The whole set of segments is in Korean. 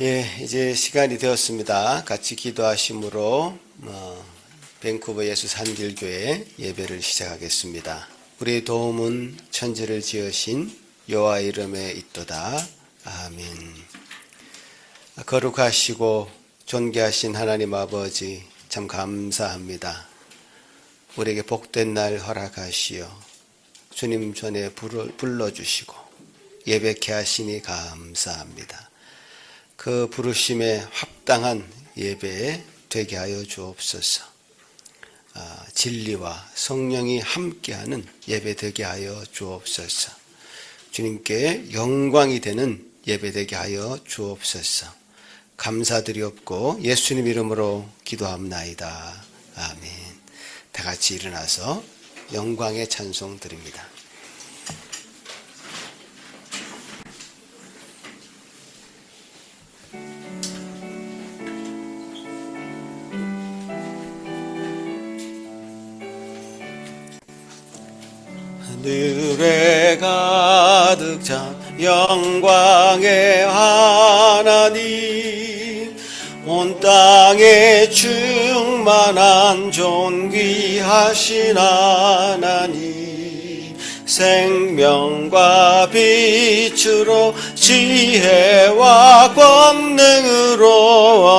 이제 시간이 되었습니다. 같이 기도하심으로 밴쿠버 예수 산길교회 예배를 시작하겠습니다. 우리의 도움은 천지를 지으신 여호와 이름에 있도다. 아멘. 거룩하시고 존귀하신 하나님 아버지, 참 감사합니다. 우리에게 복된 날 허락하시어 주님 전에 불러주시고 예배케 하시니 감사합니다. 그 부르심에 합당한 예배 되게 하여 주옵소서. 진리와 성령이 함께하는 예배 되게 하여 주옵소서. 주님께 영광이 되는 예배 되게 하여 주옵소서. 감사드리옵고 예수님 이름으로 기도합나이다. 아멘. 다 같이 일어나서 영광의 찬송 드립니다. 하늘에 가득 찬 영광의 하나님, 온 땅에 충만한 존귀하신 하나님, 생명과 빛으로 지혜와 권능으로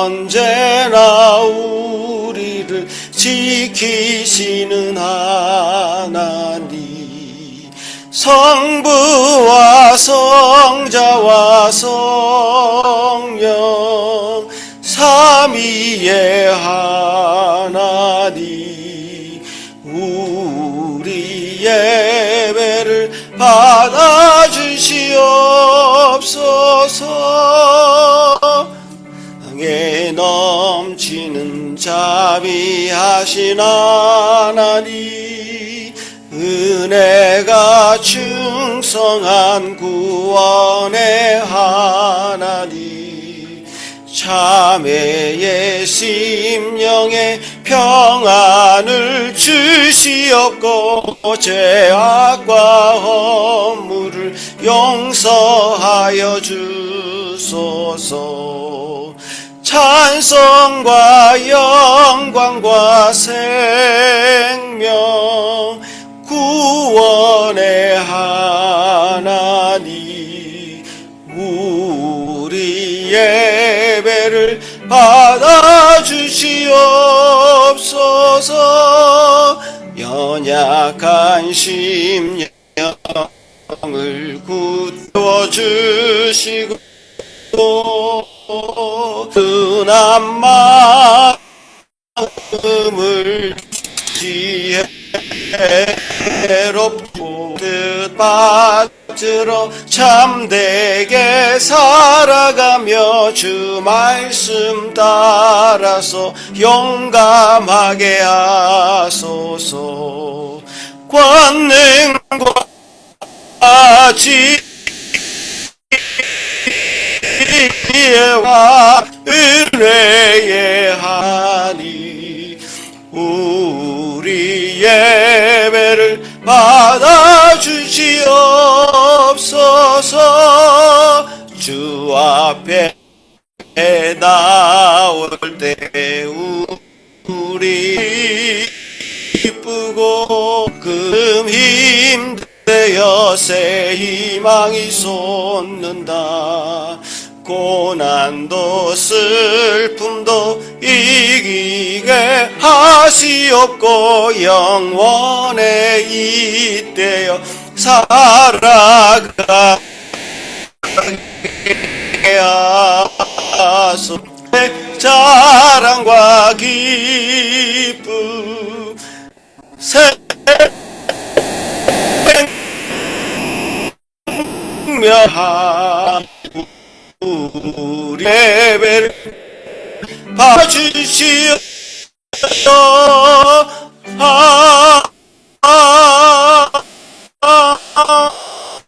언제나 우리를 지키시는 하나님, 성부와 성자와 성령 삼위의 하나님, 우리 예배를 받아주시옵소서. 땅에 넘치는 자비하신 하나님, 은혜가 충성한 구원의 하나님, 자매의 심령에 평안을 주시옵고 죄악과 허물을 용서하여 주소서. 찬송과 영광과 생명 구원의 하나님, 우리 예배를 받아주시옵소서. 연약한 심령을 굳어주시고 흔한 마음을 지혜롭고 뜻받들어 참되게 살아가며 주 말씀 따라서 용감하게 하소서. 권능과 지혜와 은혜의 하나님, 우리 예배를 받아주시옵소서. 주 앞에 나올 때 우리 기쁘고 금 힘되어 새 희망이 솟는다. 고난도 슬픔도 이기게 하시옵고 영원에 잇대어 살아가게 하소서. 자랑과 기쁨 생명한 우리 예배를 봐주시오.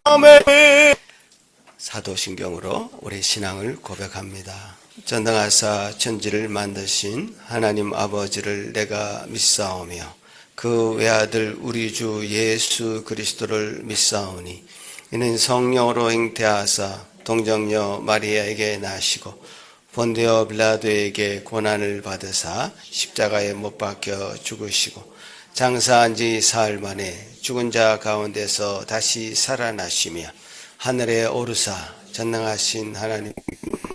아멘. 사도신경으로 우리 신앙을 고백합니다. 전능하사 천지를 만드신 하나님 아버지를 내가 믿사오며 그 외아들 우리 주 예수 그리스도를 믿사오니 이는 성령으로 잉태하사 동정녀 마리아에게 나시고 본디오 빌라도에게 고난을 받으사 십자가에 못 박혀 죽으시고 장사한 지 사흘 만에 죽은 자 가운데서 다시 살아나시며 하늘에 오르사 전능하신 하나님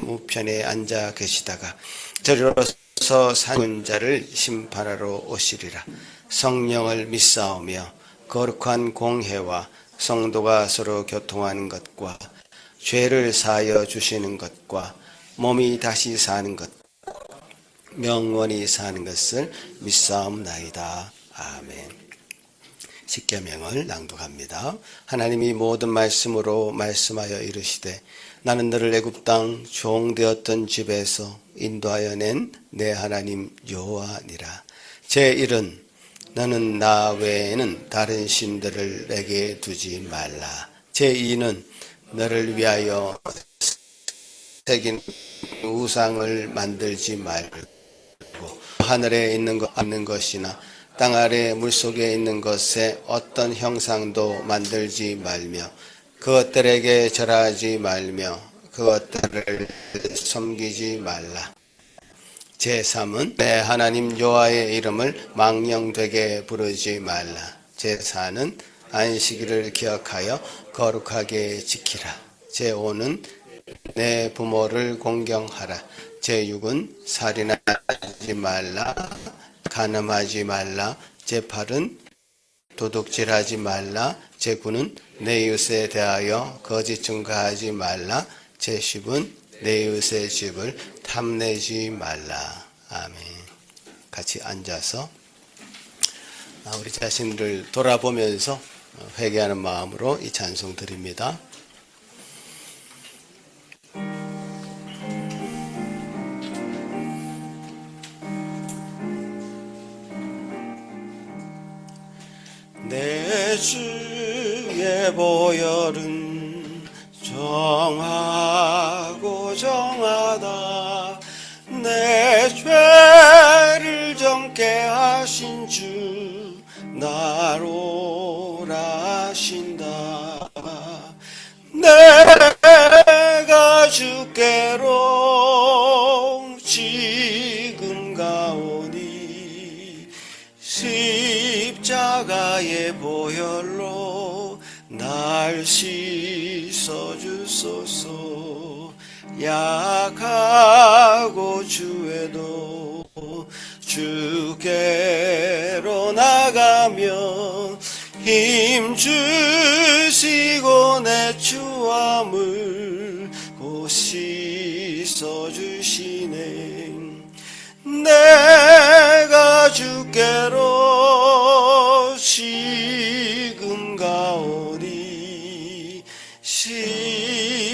우편에 앉아 계시다가 저리로서 죽은 자를 심판하러 오시리라. 성령을 믿사오며 거룩한 공회와 성도가 서로 교통하는 것과 죄를 사하여 주시는 것과 몸이 다시 사는 것 영원히 사는 것을 믿사옵나이다. 아멘. 십계명을 낭독합니다. 하나님이 모든 말씀으로 말씀하여 이르시되 나는 너를 애굽 땅 종되었던 집에서 인도하여 낸 내 하나님 여호와니라. 제1은 너는 나 외에는 다른 신들을 내게 두지 말라. 제2는 너를 위하여 새긴 우상을 만들지 말고 하늘에 있는 것이나 땅 아래 물속에 있는 것에 어떤 형상도 만들지 말며 그것들에게 절하지 말며 그것들을 섬기지 말라. 제3은 내 하나님 여호와의 이름을 망령되게 부르지 말라. 제4는 안식일을 기억하여 거룩하게 지키라. 제5는 내 부모를 공경하라. 제6은 살인하지 말라. 간음하지 말라. 제8은 도둑질하지 말라. 제9는 내 이웃에 대하여 거짓 증거하지 말라. 제10은 내 이웃의 집을 탐내지 말라. 아멘. 같이 앉아서 우리 자신을 돌아보면서 회개하는 마음으로 이 찬송 드립니다. 내 주의 보혈은 정하고 정하다. 내 죄를 정케 하신 주 나로 하신다. 내가 주께로 지금 가오니 십자가의 보혈로 날 씻어주소서. 약하고 주에도 주께로 나가며 힘 주시고 내 추함을 곧 씻어주시네. 내가 주께로 지금 가오니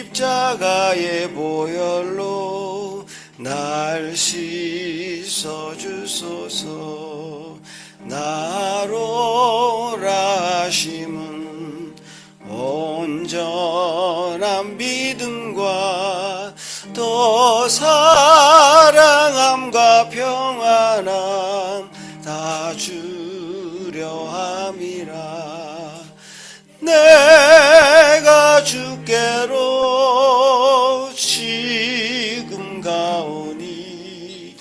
십자가의 보혈로 날 씻어주소서. 나로 하심은 온전한 믿음과 또 사랑함과 평안함 다 주려 함이라. 내가 주께로 지금 가오니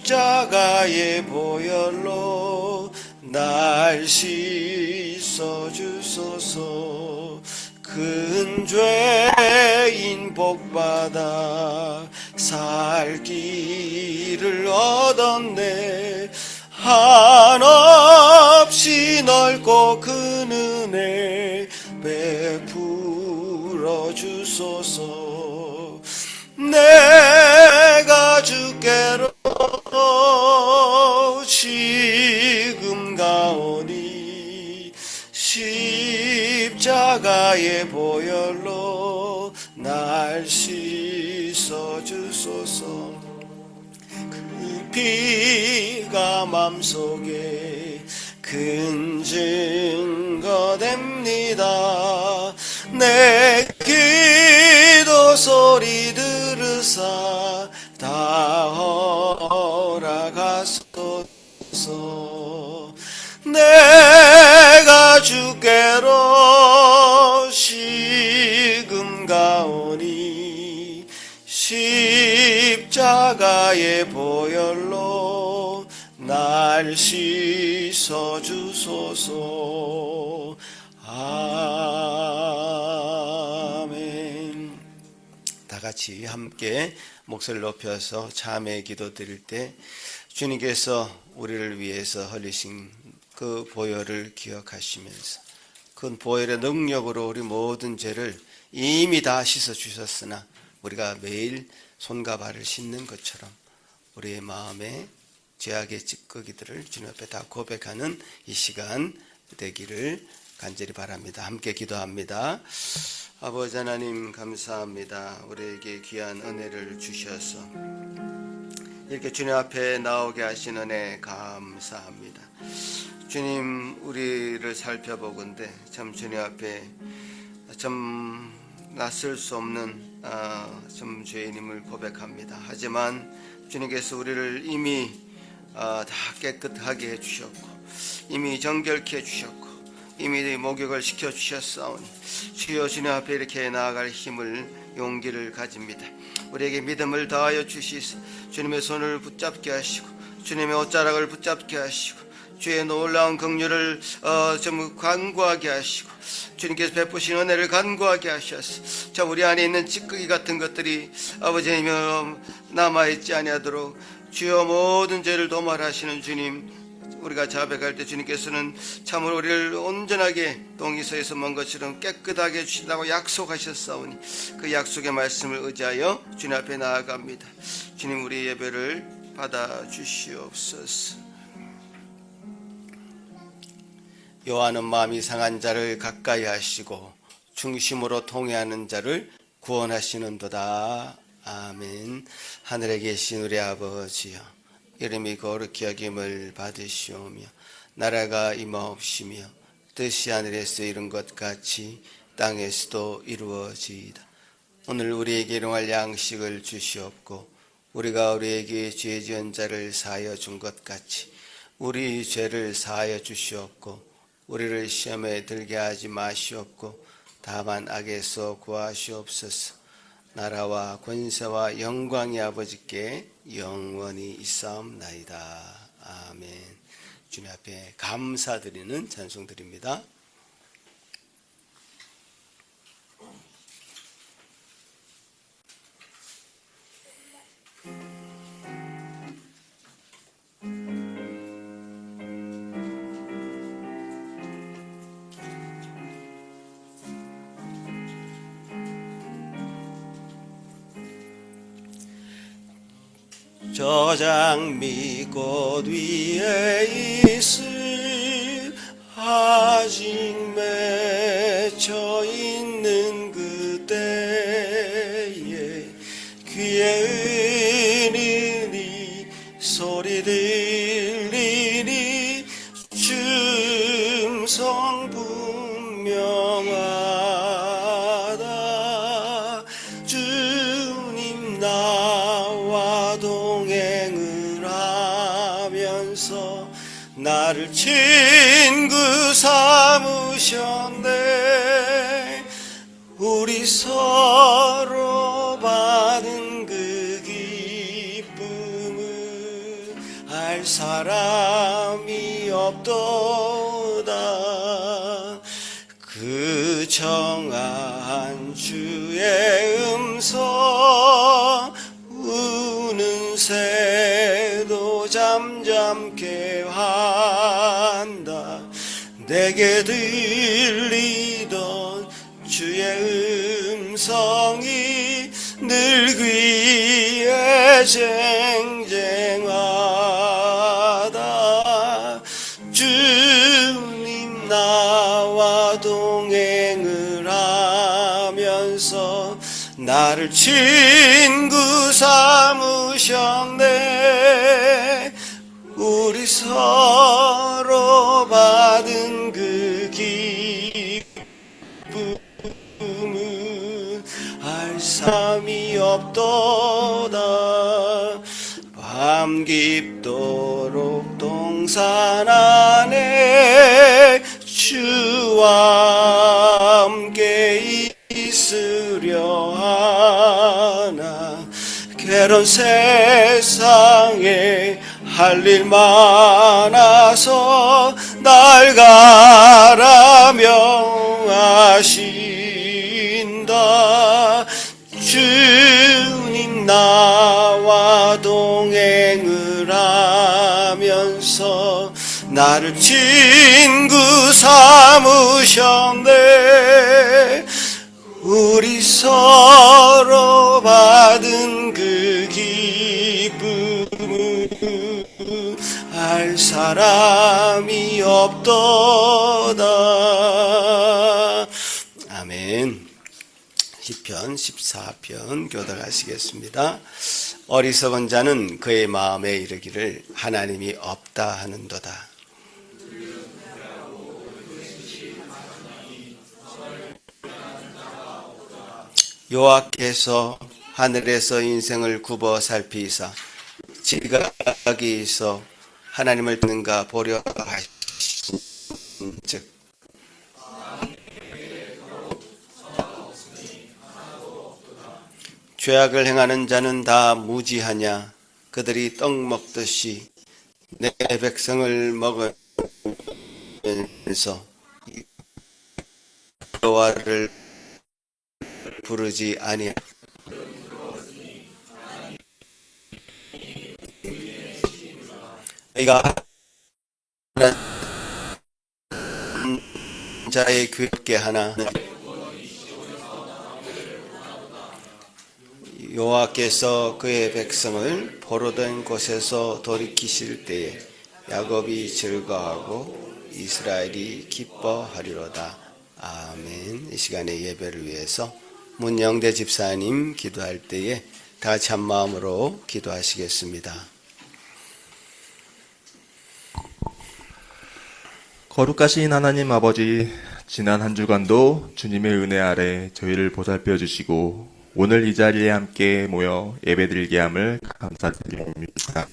십자가의 보혈로 날 씻어주소서. 큰 죄인 복받아 살 길을 얻었네. 한없이 넓고 큰 은혜 베풀어 주소서. 내가 주께로 지금 가오니 십자가의 보혈로 날 씻어주소서. 그 피가 맘속에 큰 증거 됩니다. 내 기도 소리 들으사 다 허락하소서. 내가 주께로 지금 가오니 십자가의 날 씻어 주소서. 아멘. 다 같이 함께 목소리를 높여서 참회 기도 드릴 때 주님께서 우리를 위해서 흘리신 그 보혈을 기억하시면서 그 보혈의 능력으로 우리 모든 죄를 이미 다 씻어 주셨으나 우리가 매일 손과 발을 씻는 것처럼 우리의 마음에 죄악의 찌꺼기들을 주님 앞에 다 고백하는 이 시간 되기를 간절히 바랍니다. 함께 기도합니다. 아버지 하나님 감사합니다. 우리에게 귀한 은혜를 주셔서 이렇게 주님 앞에 나오게 하신 은혜 감사합니다. 주님, 우리를 살펴보건대 참 주님 앞에 참 낯설 수 없는 참 죄인임을 고백합니다. 하지만 주님께서 우리를 이미 다 깨끗하게 해주셨고 이미 정결케 해주셨고 이미 목욕을 시켜주셨사오니 주여 주님 앞에 이렇게 나아갈 힘을 용기를 가집니다. 우리에게 믿음을 다하여 주시사 주님의 손을 붙잡게 하시고 주님의 옷자락을 붙잡게 하시고 주의 놀라운 긍휼을 좀 간구하게 하시고 주님께서 베푸신 은혜를 간구하게 하셔서 자 우리 안에 있는 찌꺼기 같은 것들이 아버지님 남아있지 아니하도록 주여 모든 죄를 도말하시는 주님, 우리가 자백할 때 주님께서는 참으로 우리를 온전하게 동이서에서 먼 것처럼 깨끗하게 해주신다고 약속하셨사오니 그 약속의 말씀을 의지하여 주님 앞에 나아갑니다. 주님, 우리 예배를 받아주시옵소서. 여호와는 마음이 상한 자를 가까이 하시고 중심으로 통회하는 자를 구원하시는도다. 아멘. 하늘에 계신 우리 아버지여, 이름이 거룩히 여김을 받으시오며 나라가 임하옵시며 뜻이 하늘에서 이룬 것 같이 땅에서도 이루어지이다. 오늘 우리에게 일용할 양식을 주시옵고 우리가 우리에게 죄 지은 자를 사하여 준 것 같이 우리 죄를 사하여 주시옵고 우리를 시험에 들게 하지 마시옵고 다만 악에서 구하시옵소서. 나라와 권세와 영광이 아버지께 영원히 있사옵나이다. 아멘. 주님 앞에 감사드리는 찬송드립니다. 저 장미꽃 위에 있을 아직 맺혀 있는 그때에 귀에 은은히 소리 들리니 춤성 분명하다. 주님 나와 동행을 하면서 나를 친구 삼으셨네. 우리 서로 받은 그 기쁨을 알 사람이 없도다. 그 정한 주의 음성 우는 새도 잠잠케 한다. 내게 들리던 주의 음성이 늘 귀에 쟁쟁하다. 주님 나와 동행을 하면서 나를 친구 삼으셨네. 우리 서로 받은 그 기쁨은 알 사람이 없도다. 밤 깊도록 동산 안에 주와 함께 있으려 하나. 괴로운 세상에 할 일 많아서 날 가라 명하신다. 주님 나와 동행을 하면서 나를 친구 삼으셨네. 우리 서로 받은 그 기쁨을 알 사람이 없도다. 아멘. 시편 14편 교독하시겠습니다. 어리석은 자는 그의 마음에 이르기를 하나님이 없다 하는도다. 여호와께서 하늘에서 인생을 굽어 살피사 지각이 있어 하나님을 듣는가 보려 하신즉 죄악을 행하는 자는 다 무지하냐. 그들이 떡 먹듯이 내 백성을 먹으면서 여호와를 부르지 아니하. 너희가 자의 귀엽게 하나. 여호와께서 그의 백성을 포로된 곳에서 돌이키실 때에 야곱이 즐거워하고 이스라엘이 기뻐하리로다. 아멘. 이 시간에 예배를 위해서 문영대 집사님 기도할 때에 다 같이 한 마음으로 기도하시겠습니다. 거룩하신 하나님 아버지, 지난 한 주간도 주님의 은혜 아래 저희를 보살펴 주시고 오늘 이 자리에 함께 모여 예배드리게 함을 감사드립니다.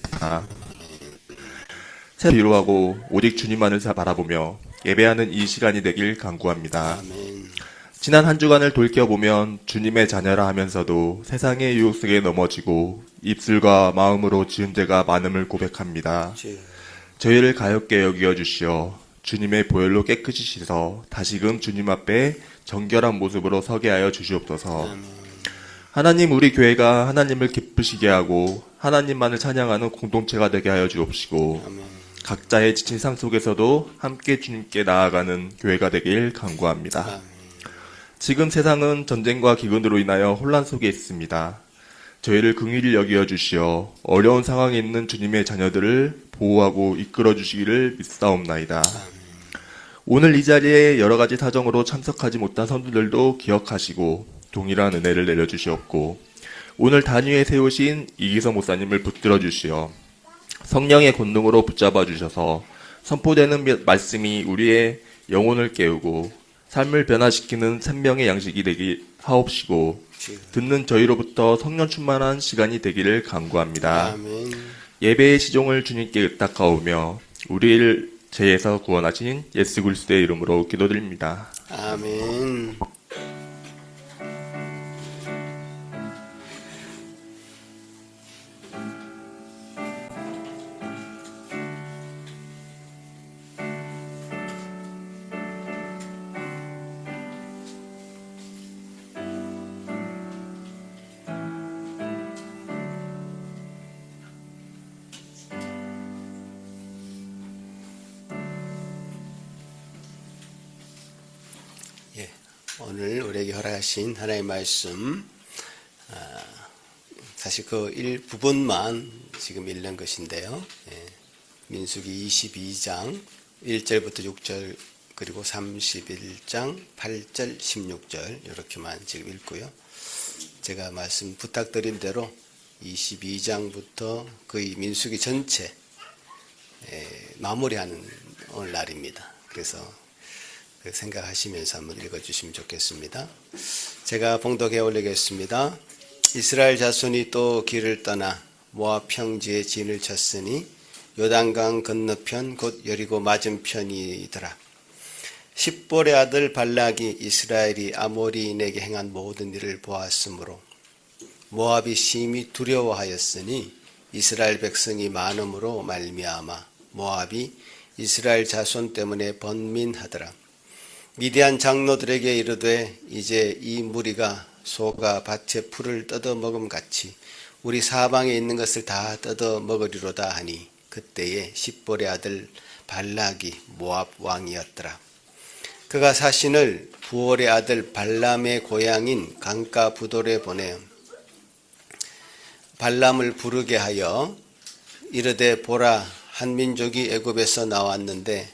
새로 위로하고 오직 주님만을 바라보며 예배하는 이 시간이 되길 간구합니다. 아멘. 지난 한 주간을 돌이켜보면 주님의 자녀라 하면서도 세상의 유혹 속에 넘어지고 입술과 마음으로 지은 죄가 많음을 고백합니다. 저희를 가엾게 여겨 주시어 주님의 보혈로 깨끗이 씻어 다시금 주님 앞에 정결한 모습으로 서게 하여 주시옵소서. 아멘. 하나님, 우리 교회가 하나님을 기쁘시게 하고 하나님만을 찬양하는 공동체가 되게 하여 주옵시고 아멘. 각자의 지친 삶 속에서도 함께 주님께 나아가는 교회가 되길 간구합니다. 아멘. 지금 세상은 전쟁과 기근으로 인하여 혼란 속에 있습니다. 저희를 긍휼히 여겨 주시어 어려운 상황에 있는 주님의 자녀들을 보호하고 이끌어 주시기를 믿사옵나이다. 오늘 이 자리에 여러 가지 사정으로 참석하지 못한 성도들도 기억하시고 동일한 은혜를 내려주시옵고 오늘 단위에 세우신 이기성 목사님을 붙들어 주시어 성령의 권능으로 붙잡아 주셔서 선포되는 말씀이 우리의 영혼을 깨우고 삶을 변화시키는 생명의 양식이 되기 하옵시고 듣는 저희로부터 성령 충만한 시간이 되기를 간구합니다. 아멘. 예배의 시종을 주님께 의탁하오며 우리를 죄에서 구원하신 예수 그리스도의 이름으로 기도드립니다. 아멘. 오늘 우리에게 허락하신 하나님의 말씀, 사실 그 일부분만 지금 읽는 것인데요. 민수기 22장 1절부터 6절 그리고 31장 8절 16절 이렇게만 지금 읽고요. 제가 말씀 부탁드린 대로 22장부터 거의 민수기 전체 마무리하는 오늘 날입니다. 그래서 생각하시면서 한번 읽어주시면 좋겠습니다. 제가 봉독해 올리겠습니다. 이스라엘 자손이 또 길을 떠나 모압 평지에 진을 쳤으니 요단강 건너편 곧 여리고 맞은편이더라. 십볼의 아들 발락이 이스라엘이 아모리인에게 행한 모든 일을 보았으므로 모압이 심히 두려워하였으니 이스라엘 백성이 많음으로 말미암아 모압이 이스라엘 자손 때문에 번민하더라. 미디안 장로들에게 이르되 이제 이 무리가 소가 밭에 풀을 뜯어 먹음 같이 우리 사방에 있는 것을 다 뜯어 먹으리로다 하니 그때에 십볼의 아들 발락이 모압 왕이었더라. 그가 사신을 부올의 아들 발람의 고향인 강가 부돌에 보내 발람을 부르게 하여 이르되 보라 한 민족이 애굽에서 나왔는데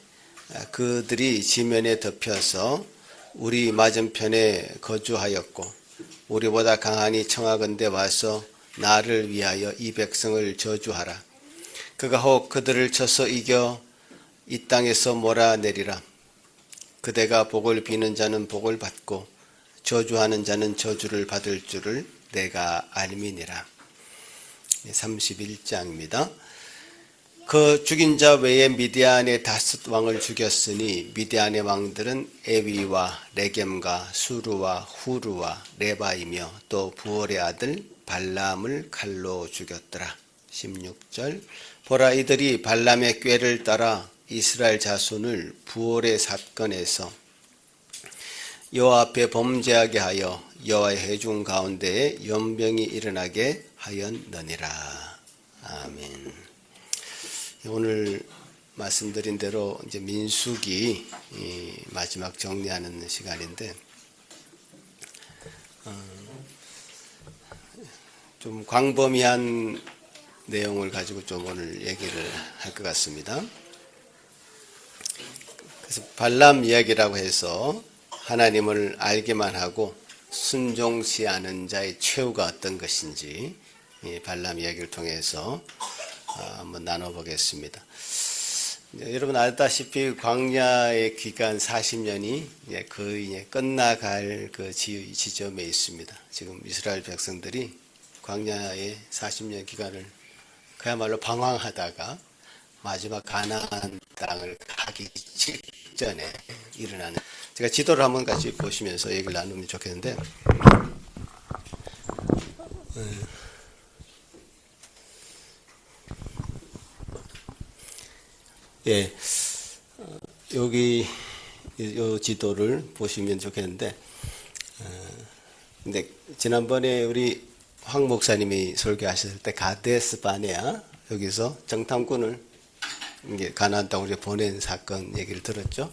그들이 지면에 덮여서 우리 맞은편에 거주하였고 우리보다 강하니 청하건대 와서 나를 위하여 이 백성을 저주하라. 그가 혹 그들을 쳐서 이겨 이 땅에서 몰아내리라. 그대가 복을 비는 자는 복을 받고 저주하는 자는 저주를 받을 줄을 내가 알미니라. 31장입니다. 그 죽인 자 외에 미디안의 다섯 왕을 죽였으니 미디안의 왕들은 에위와 레겜과 수루와 후루와 레바이며 또 부올의 아들 발람을 칼로 죽였더라. 16절 보라 이들이 발람의 꾀를 따라 이스라엘 자손을 부올의 사건에서 여호와 앞에 범죄하게 하여 여호와의 회중 가운데에 연병이 일어나게 하였느니라. 아멘. 오늘 말씀드린 대로 이제 민수기 마지막 정리하는 시간인데 좀 광범위한 내용을 가지고 좀 오늘 얘기를 할 것 같습니다. 그래서 발람 이야기라고 해서 하나님을 알기만 하고 순종치 않은 자의 최후가 어떤 것인지 발람 이야기를 통해서 한번 나눠보겠습니다. 여러분 알다시피 광야의 기간 40년이 거의 끝나갈 그 지점에 있습니다. 지금 이스라엘 백성들이 광야의 40년 기간을 그야말로 방황하다가 마지막 가나안 땅을 가기 직전에 일어나는, 제가 지도를 한번 같이 보시면서 얘기를 나누면 좋겠는데, 예, 여기 이 지도를 보시면 좋겠는데, 근데 지난번에 우리 황 목사님이 설교하셨을 때 가데스 바네아 여기서 정탐꾼을 이게 가나안 땅으로 보낸 사건 얘기를 들었죠.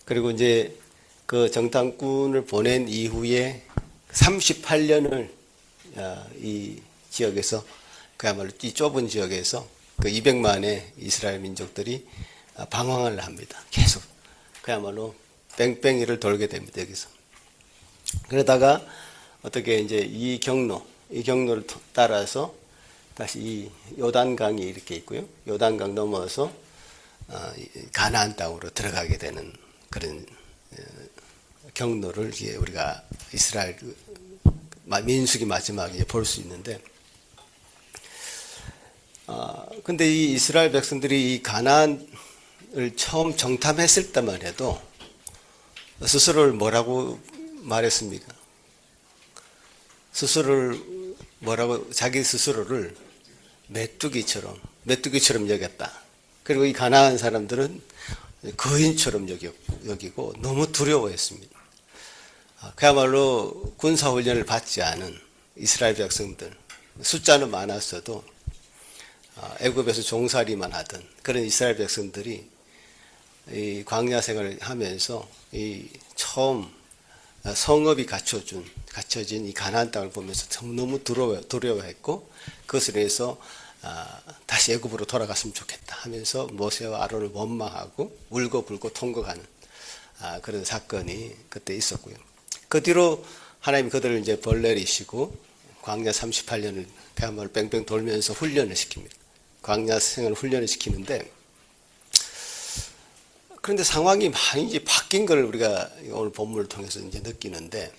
그리고 이제 그 정탐꾼을 보낸 이후에 38년을 이 지역에서, 그야말로 이 좁은 지역에서 그 200만의 이스라엘 민족들이 방황을 합니다. 계속 그야말로 뺑뺑이를 돌게 됩니다. 여기서. 그러다가 어떻게 이제 이 경로를 따라서 다시 이 요단강이 이렇게 있고요. 요단강 넘어서 가나안 땅으로 들어가게 되는 그런 경로를 우리가 이스라엘 민수기 마지막에 볼 수 있는데, 근데 이 이스라엘 백성들이 이 가나안을 처음 정탐했을 때만 해도 스스로를 뭐라고 말했습니까? 자기 스스로를 메뚜기처럼 여겼다. 그리고 이 가나안 사람들은 거인처럼 여기고 너무 두려워했습니다. 그야말로 군사훈련을 받지 않은 이스라엘 백성들, 숫자는 많았어도 애굽에서 종살이만 하던 그런 이스라엘 백성들이 이 광야 생활을 하면서 이 처음 성읍이 갖춰진 이 가나안 땅을 보면서 너무 두려워했고, 그것을 위해서 다시 애굽으로 돌아갔으면 좋겠다 하면서 모세와 아론을 원망하고 울고불고 통곡하는 그런 사건이 그때 있었고요. 그 뒤로 하나님이 그들을 이제 벌내리시고 광야 38년을 그야말로 뺑뺑 돌면서 훈련을 시킵니다. 광야 생활을 훈련을 시키는데, 그런데 상황이 많이 이제 바뀐 걸 우리가 오늘 본문을 통해서 이제 느끼는데,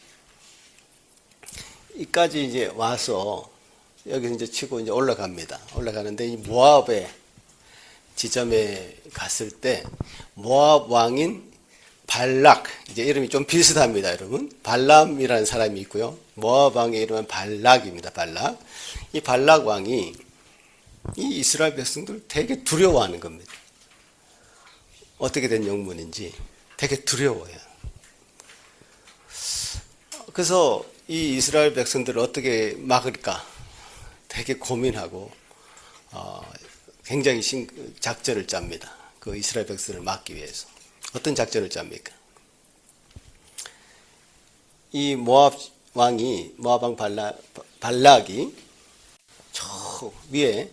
이까지 이제 와서 여기 이제 치고 이제 올라가는데 이 모압의 지점에 갔을 때 모압 왕인 발락, 이제 이름이 좀 비슷합니다, 여러분. 발람이라는 사람이 있고요. 모압 왕의 이름은 발락입니다. 발락. 이 발락 왕이 이 이스라엘 백성들 되게 두려워하는 겁니다. 어떻게 된 영문인지 되게 두려워해요. 그래서 이 이스라엘 백성들을 어떻게 막을까 되게 고민하고 굉장히 작전을 짭니다. 그 이스라엘 백성을 막기 위해서. 어떤 작전을 짭니까? 이 모압 왕이 모압 왕 발락이 저 위에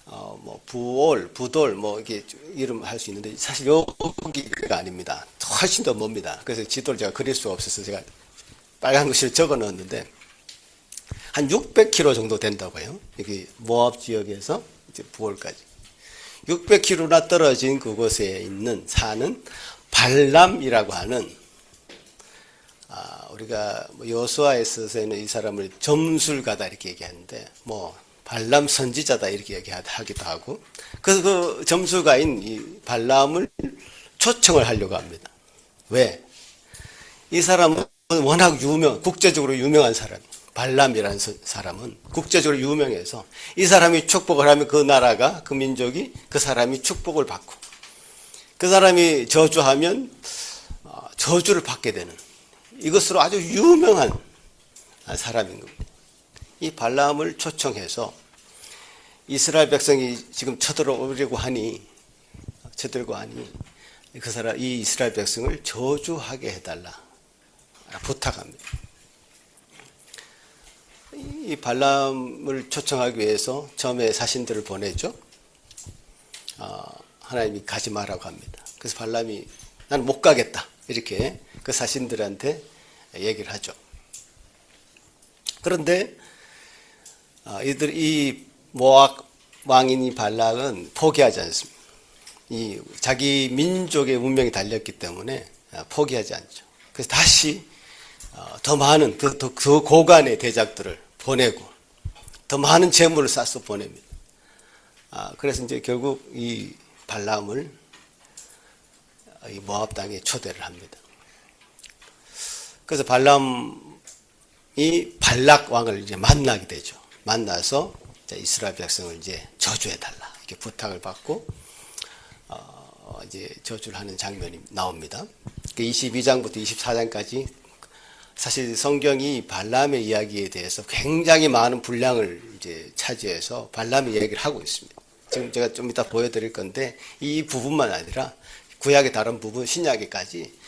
뭐 부올, 부돌 뭐 이게 이름 할 수 있는데 사실 여기가 아닙니다. 훨씬 더 멉니다. 그래서 지도를 제가 그릴 수가 없어서 제가 빨간 글씨를 적어 넣었는데 한 600km 정도 된다고요. 여기 모압 지역에서 이제 부올까지 600km나 떨어진 그곳에 있는 사는 발람이라고 하는 우리가 여호수아에서는 이 사람을 점술가다 이렇게 얘기하는데 뭐 발람 선지자다 이렇게 얘기하기도 하고 그래서 그 점술가인 이 발람을 초청을 하려고 합니다. 왜? 이 사람은 워낙 국제적으로 유명한 사람. 발람이라는 사람은 국제적으로 유명해서 이 사람이 축복을 하면 그 나라가 그 민족이 그 사람이 축복을 받고 그 사람이 저주하면 저주를 받게 되는 이것으로 아주 유명한 사람인 겁니다. 이 발람을 초청해서 이스라엘 백성이 지금 쳐들어오려고 하니 그 사람 이 이스라엘 백성을 저주하게 해달라 부탁합니다. 이 발람을 초청하기 위해서 처음에 사신들을 보내죠. 하나님이 가지 말라고 합니다. 그래서 발람이 나는 못 가겠다 이렇게 그 사신들한테 얘기를 하죠. 그런데 이 모압 왕인 이 발락은 포기하지 않습니다. 이 자기 민족의 운명이 달렸기 때문에 포기하지 않죠. 그래서 다시 더 많은 더 고관의 대작들을 보내고 더 많은 재물을 쏴서 보냅니다. 그래서 이제 결국 이 발람을 이 모압 땅에 초대를 합니다. 그래서 발람이 발락 왕을 이제 만나게 되죠. 만나서 이스라엘 백성을 이제 저주해 달라 이렇게 부탁을 받고 이제 저주를 하는 장면이 나옵니다. 22장부터 24장까지 사실 성경이 발람의 이야기에 대해서 굉장히 많은 분량을 이제 차지해서 발람의 이야기를 하고 있습니다. 지금 제가 좀 이따 보여드릴 건데 이 부분만 아니라 구약의 다른 부분, 신약에까지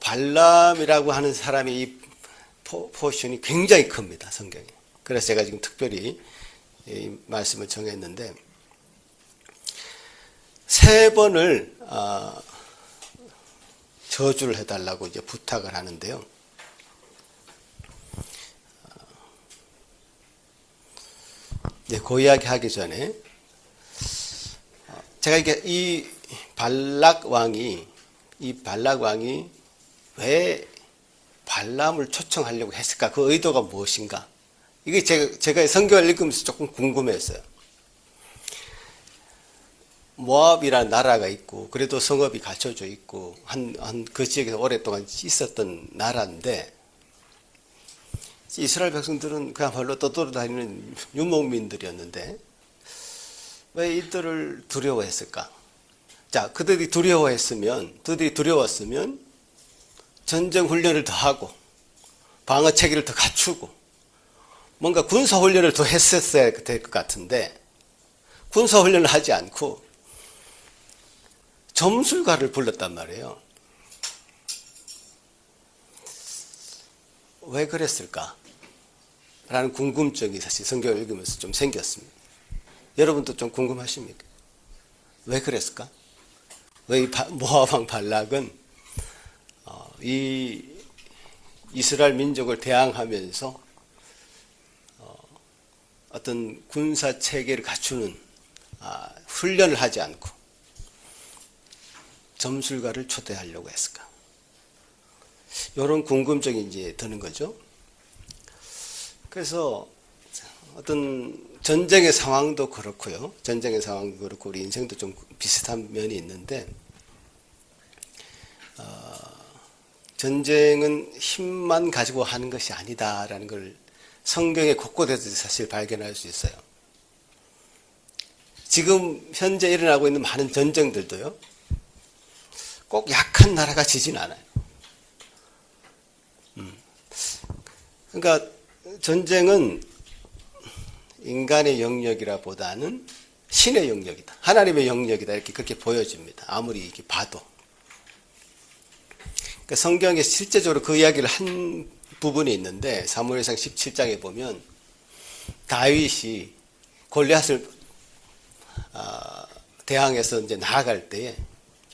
발람이라고 하는 사람의 이 포션이 굉장히 큽니다. 성경에. 그래서 제가 지금 특별히 이 말씀을 정했는데 3번을 저주를 해달라고 이제 부탁을 하는데요. 이제 그 이야기 하기 전에 제가 이게 이 발락 왕이 왜 발람을 초청하려고 했을까? 그 의도가 무엇인가? 이게 제가 성경을 읽으면서 조금 궁금했어요. 모압이라는 나라가 있고 그래도 성읍이 갖춰져 있고 그 지역에서 오랫동안 있었던 나라인데 이스라엘 백성들은 그야말로 떠돌아다니는 유목민들이었는데 왜 이들을 두려워했을까? 자, 그들이 두려웠으면 전쟁 훈련을 더 하고 방어 체계를 더 갖추고 뭔가 군사 훈련을 더 했었어야 될 것 같은데 군사 훈련을 하지 않고 점술가를 불렀단 말이에요. 왜 그랬을까? 라는 궁금증이 사실 성경을 읽으면서 좀 생겼습니다. 여러분도 좀 궁금하십니까? 왜 그랬을까? 왜 이 모압 왕 발락은 이 이스라엘 민족을 대항하면서 어떤 군사 체계를 갖추는 훈련을 하지 않고 점술가를 초대하려고 했을까? 이런 궁금증이 이제 드는 거죠. 그래서 어떤 전쟁의 상황도 그렇고요. 전쟁의 상황도 그렇고 우리 인생도 좀 비슷한 면이 있는데 전쟁은 힘만 가지고 하는 것이 아니다라는 걸 성경의 곳곳에서 사실 발견할 수 있어요. 지금 현재 일어나고 있는 많은 전쟁들도요, 꼭 약한 나라가 지진 않아요. 그러니까 전쟁은 인간의 영역이라 보다는 신의 영역이다. 하나님의 영역이다. 이렇게 그렇게 보여집니다. 아무리 이렇게 봐도. 그러니까 성경에 실제적으로 그 이야기를 한 부분이 있는데 사무엘상 17장에 보면 다윗이 골리앗을 대항해서 이제 나아갈 때에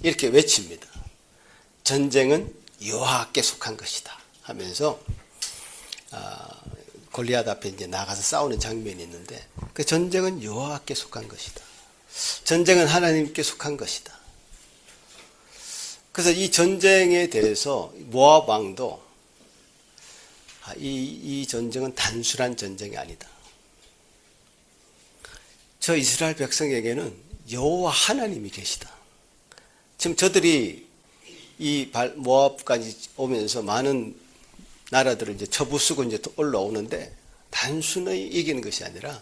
이렇게 외칩니다. 전쟁은 여호와께 속한 것이다 하면서 골리앗 앞에 이제 나가서 싸우는 장면이 있는데 그 전쟁은 여호와께 속한 것이다. 전쟁은 하나님께 속한 것이다. 그래서 이 전쟁에 대해서 모압 왕도 이 전쟁은 단순한 전쟁이 아니다. 저 이스라엘 백성에게는 여호와 하나님이 계시다. 지금 저들이 이 모압까지 오면서 많은 나라들을 이제 쳐부수고 이제 올라오는데 단순히 이기는 것이 아니라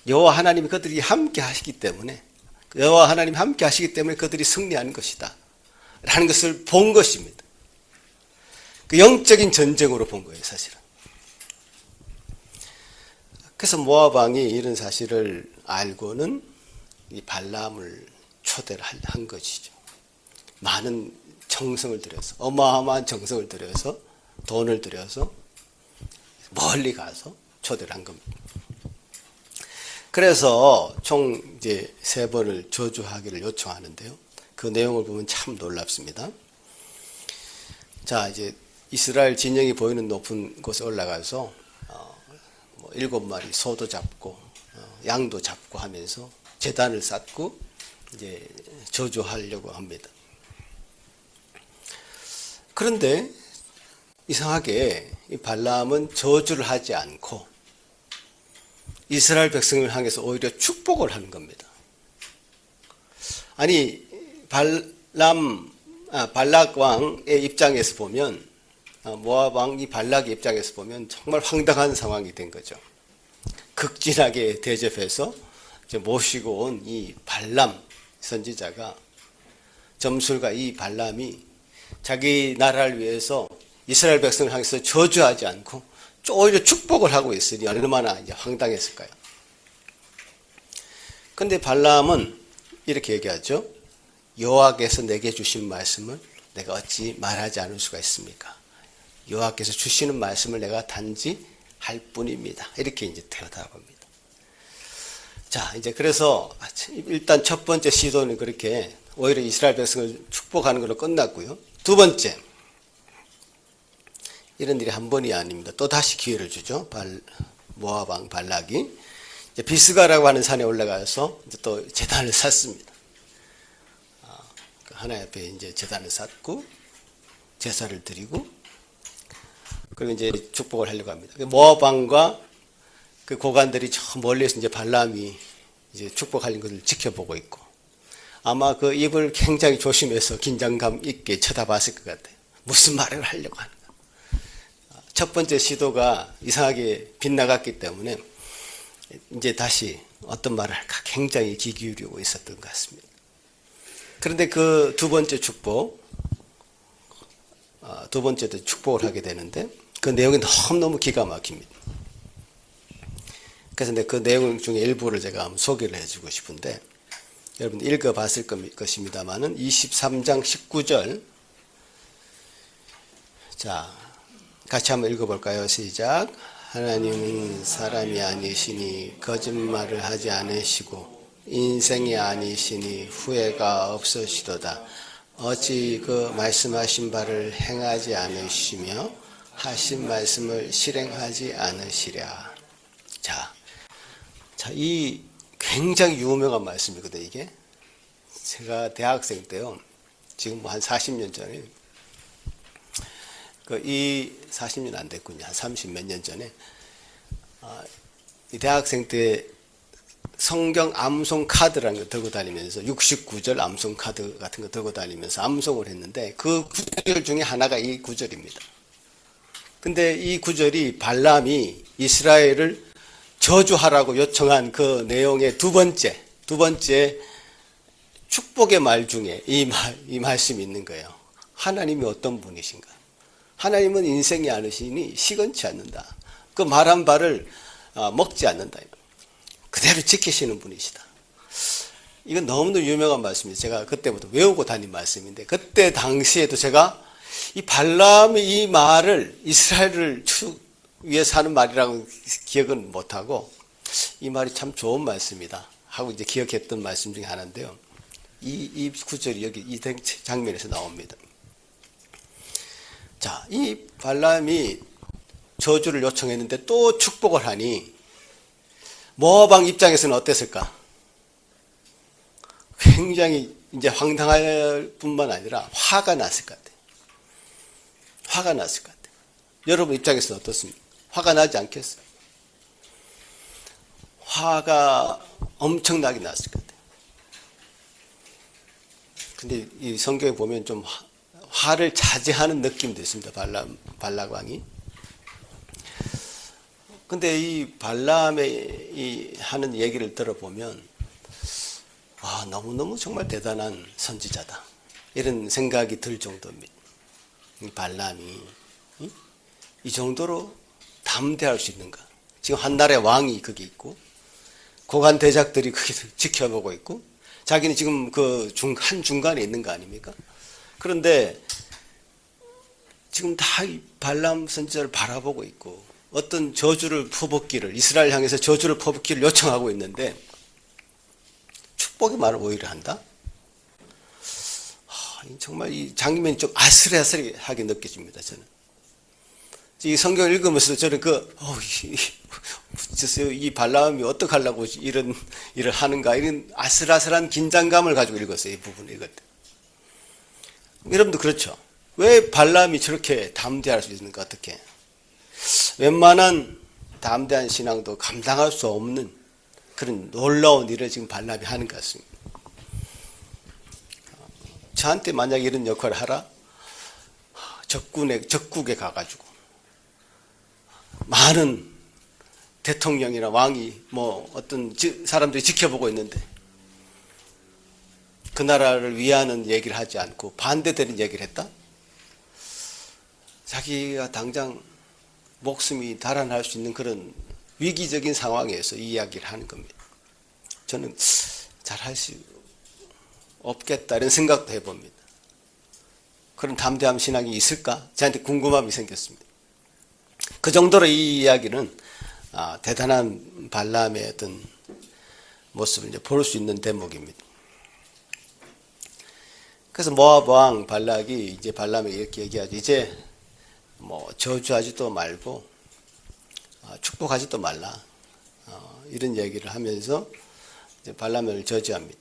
여호와 하나님이 그들이 함께 하시기 때문에 여호와 하나님이 함께 하시기 때문에 그들이 승리하는 것이다 라는 것을 본 것입니다. 그 영적인 전쟁으로 본 거예요, 사실은. 그래서 모압 왕이 이런 사실을 알고는 이 발람을 초대를 한 것이죠. 많은 정성을 들여서, 어마어마한 정성을 들여서, 돈을 들여서 멀리 가서 초대를 한 겁니다. 그래서 총 이제 3번을 저주하기를 요청하는데요. 그 내용을 보면 참 놀랍습니다. 자, 이제 이스라엘 진영이 보이는 높은 곳에 올라가서 7마리 소도 잡고 양도 잡고 하면서 제단을 쌓고 이제 저주하려고 합니다. 그런데 이상하게 이 발람은 저주를 하지 않고 이스라엘 백성을 향해서 오히려 축복을 하는 겁니다. 아니 발락 왕의 입장에서 보면 모압 왕이 발락의 입장에서 보면 정말 황당한 상황이 된 거죠. 극진하게 대접해서 모시고 온 이 발람 선지자가 점술가 이 발람이 자기 나라를 위해서 이스라엘 백성을 향해서 저주하지 않고 오히려 축복을 하고 있으니 얼마나 이제 황당했을까요? 그런데 발람은 이렇게 얘기하죠. 여호와께서 내게 주신 말씀을 내가 어찌 말하지 않을 수가 있습니까? 여호와께서 주시는 말씀을 내가 단지 할 뿐입니다. 이렇게 이제 대답합니다. 자, 이제 그래서 일단 첫 번째 시도는 그렇게 오히려 이스라엘 백성을 축복하는 걸로 끝났고요. 두 번째, 이런 일이 한 번이 아닙니다. 또 다시 기회를 주죠. 모압 왕 발락이 이제 비스가라고 하는 산에 올라가서 이제 또 제단을 쌓습니다. 하나님 앞에 이제 제단을 쌓고 제사를 드리고 그리고 이제 축복을 하려고 합니다. 모압 왕과 그 고관들이 저 멀리서 이제 발람이 이제 축복하는 것을 지켜보고 있고 아마 그 입을 굉장히 조심해서 긴장감 있게 쳐다봤을 것 같아요. 무슨 말을 하려고 하는가. 첫 번째 시도가 이상하게 빗나갔기 때문에 이제 다시 어떤 말을 할까 굉장히 귀 기울이고 있었던 것 같습니다. 그런데 그 두 번째 축복, 두 번째도 축복을 하게 되는데 그 내용이 너무너무 기가 막힙니다. 그래서 그 내용 중에 일부를 제가 한번 소개를 해주고 싶은데 여러분 읽어봤을 것입니다만은 23장 19절 자 같이 한번 읽어볼까요? 시작. 하나님은 사람이 아니시니 거짓말을 하지 않으시고 인생이 아니시니 후회가 없으시도다. 어찌 그 말씀하신 바를 행하지 않으시며 하신 말씀을 실행하지 않으시랴. 자, 이 굉장히 유명한 말씀이거든요, 이게. 제가 대학생 때요, 지금 뭐 한 40년 전에, 이 40년 안 됐군요. 한 30 몇 년 전에, 이 대학생 때 성경 암송 카드라는 거 들고 다니면서 69절 암송 카드 같은 거 들고 다니면서 암송을 했는데 그 구절 중에 하나가 이 구절입니다. 근데 이 구절이 발람이 이스라엘을 저주하라고 요청한 그 내용의 두 번째 두 번째, 축복의 말 중에 이 말씀이 있는 거예요. 하나님이 어떤 분이신가? 하나님은 인생이 않으시니 시건치 않는다. 그 말한 바를 먹지 않는다. 그대로 지키시는 분이시다. 이건 너무나 유명한 말씀이에요. 제가 그때부터 외우고 다닌 말씀인데, 그때 당시에도 제가 이 발람이 이 말을 이스라엘을 위해서 하는 말이라고 기억은 못하고, 이 말이 참 좋은 말씀이다 하고 이제 기억했던 말씀 중에 하나인데요. 이 구절이 여기 이 장면에서 나옵니다. 자, 이 발람이 저주를 요청했는데 또 축복을 하니 모압 입장에서는 어땠을까? 굉장히 이제 황당할 뿐만 아니라 화가 났을 것 같아요. 화가 났을 것 같아요. 여러분 입장에서는 어떻습니까? 화가 나지 않겠어요? 화가 엄청나게 났을 것 같아요. 근데 이 성경에 보면 좀 화를 자제하는 느낌도 있습니다. 발락 왕이. 근데 이 발람의 이 하는 얘기를 들어보면, 와, 너무너무 정말 대단한 선지자다, 이런 생각이 들 정도입니다. 이 발람이 이 정도로 담대할 수 있는가? 지금 한 나라의 왕이 거기 있고, 고관 대작들이 거기서 지켜보고 있고, 자기는 지금 그 한중간에 있는 거 아닙니까? 그런데 지금 다 이 발람 선지자를 바라보고 있고, 어떤 저주를 퍼붓기를, 이스라엘 향해서 저주를 퍼붓기를 요청하고 있는데 축복의 말을 오히려 한다? 정말 이 장면이 좀 아슬아슬하게 느껴집니다. 저는 이 성경을 읽으면서 저는 이 발람이 어떡하려고 이런 일을 하는가, 이런 아슬아슬한 긴장감을 가지고 읽었어요. 이 부분을 읽을 때. 여러분도 그렇죠? 왜 발람이 저렇게 담대할 수 있는가? 어떻게? 웬만한 담대한 신앙도 감당할 수 없는 그런 놀라운 일을 지금 발람이 하는 것 같습니다. 저한테 만약 이런 역할을 하라, 적국에 가가지고 많은 대통령이나 왕이 어떤 사람들이 지켜보고 있는데 그 나라를 위하는 얘기를 하지 않고 반대되는 얘기를 했다? 자기가 당장 목숨이 달아날 수 있는 그런 위기적인 상황에서 이 이야기를 하는 겁니다. 저는 잘할 수 없겠다 이런 생각도 해봅니다. 그런 담대한 신앙이 있을까? 저한테 궁금함이 생겼습니다. 그 정도로 이 이야기는 대단한 발람의 어떤 모습을 이제 볼 수 있는 대목입니다. 그래서 모압 왕 발락이 이제 발람에게 이렇게 얘기하죠. 이제 저주하지도 말고 축복하지도 말라, 이런 얘기를 하면서 이제 발람을 저주합니다.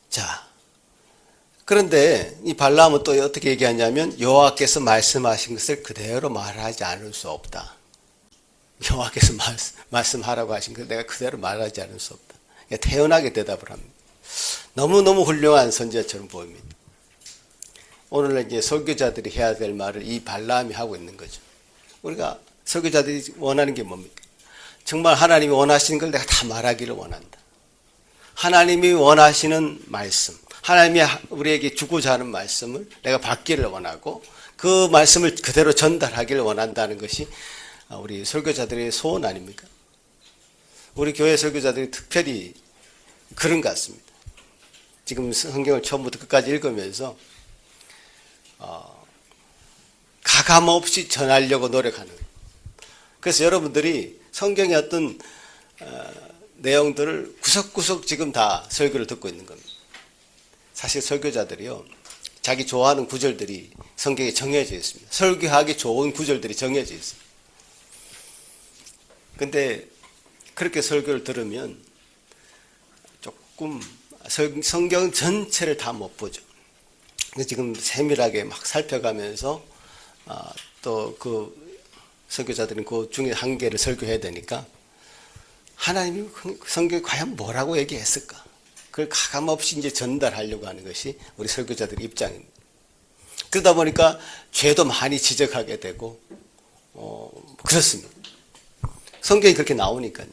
자, 그런데 이 발람은 또 어떻게 얘기하냐면, 여호와께서 말씀하신 것을 그대로 말하지 않을 수 없다. 여호와께서 말씀하라고 하신 것을 내가 그대로 말하지 않을 수 없다. 그러니까 태연하게 대답을 합니다. 너무너무 훌륭한 선지자처럼 보입니다. 오늘날 이제 설교자들이 해야 될 말을 이 발람이 하고 있는 거죠. 우리가 설교자들이 원하는 게 뭡니까? 정말 하나님이 원하시는 걸 내가 다 말하기를 원한다. 하나님이 원하시는 말씀, 하나님이 우리에게 주고자 하는 말씀을 내가 받기를 원하고, 그 말씀을 그대로 전달하기를 원한다는 것이 우리 설교자들의 소원 아닙니까? 우리 교회 설교자들이 특별히 그런 것 같습니다. 지금 성경을 처음부터 끝까지 읽으면서 가감없이 전하려고 노력하는. 그래서 여러분들이 성경의 어떤 내용들을 구석구석 지금 다 설교를 듣고 있는 겁니다. 사실 설교자들이요, 자기 좋아하는 구절들이 성경에 정해져 있습니다. 설교하기 좋은 구절들이 정해져 있습니다. 근데 그렇게 설교를 들으면 조금 성경 전체를 다 못 보죠. 지금 세밀하게 막 살펴가면서 또 그 설교자들은 그 중에 한 개를 설교해야 되니까, 하나님이 성경에 과연 뭐라고 얘기했을까? 그걸 가감없이 이제 전달하려고 하는 것이 우리 설교자들의 입장입니다. 그러다 보니까 죄도 많이 지적하게 되고, 그렇습니다. 성경이 그렇게 나오니까요.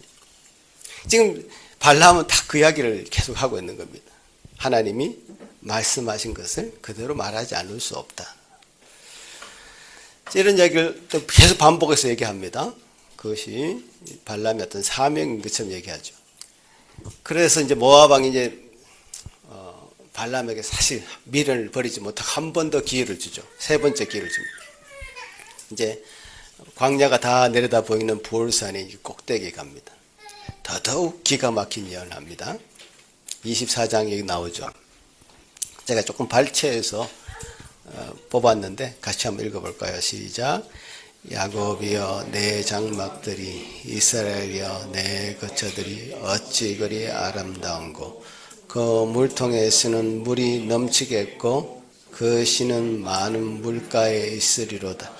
지금 발람은 다 그 이야기를 계속 하고 있는 겁니다. 하나님이 말씀하신 것을 그대로 말하지 않을 수 없다. 이런 이야기를 또 계속 반복해서 얘기합니다. 그것이 발람의 어떤 사명인 것처럼 얘기하죠. 그래서 이제 모압 왕이 이제 발람에게 사실 미련을 버리지 못하고 한 번 더 기회를 주죠. 세 번째 기회를 줍니다. 이제 광야가 다 내려다 보이는 부올산의 꼭대기에 갑니다. 더더욱 기가 막힌 예언을 합니다. 24장에 나오죠. 제가 조금 발췌해서 뽑았는데 같이 한번 읽어볼까요? 시작. 야곱이여 내 장막들이, 이스라엘이여 내 거처들이 어찌 그리 아름다운고, 그 물통에서는 물이 넘치겠고 그 씨는 많은 물가에 있으리로다.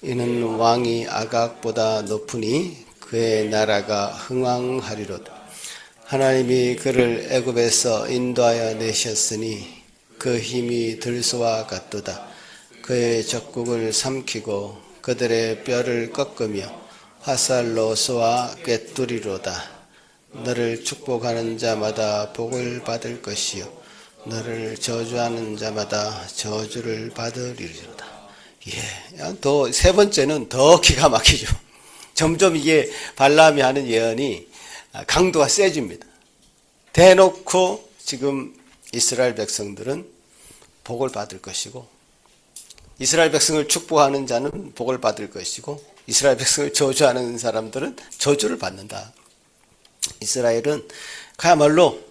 이는 왕이 아각보다 높으니 그의 나라가 흥왕하리로다. 하나님이 그를 애굽에서 인도하여 내셨으니 그 힘이 들소와 같도다. 그의 적국을 삼키고 그들의 뼈를 꺾으며 화살로 쏘아 꿰뚫이로다. 너를 축복하는 자마다 복을 받을 것이요 너를 저주하는 자마다 저주를 받으리로다. 예, 더 세 번째는 더 기가 막히죠. 점점 이게 발람이 하는 예언이 강도가 세집니다. 대놓고 지금 이스라엘 백성들은 복을 받을 것이고, 이스라엘 백성을 축복하는 자는 복을 받을 것이고, 이스라엘 백성을 저주하는 사람들은 저주를 받는다. 이스라엘은 그야말로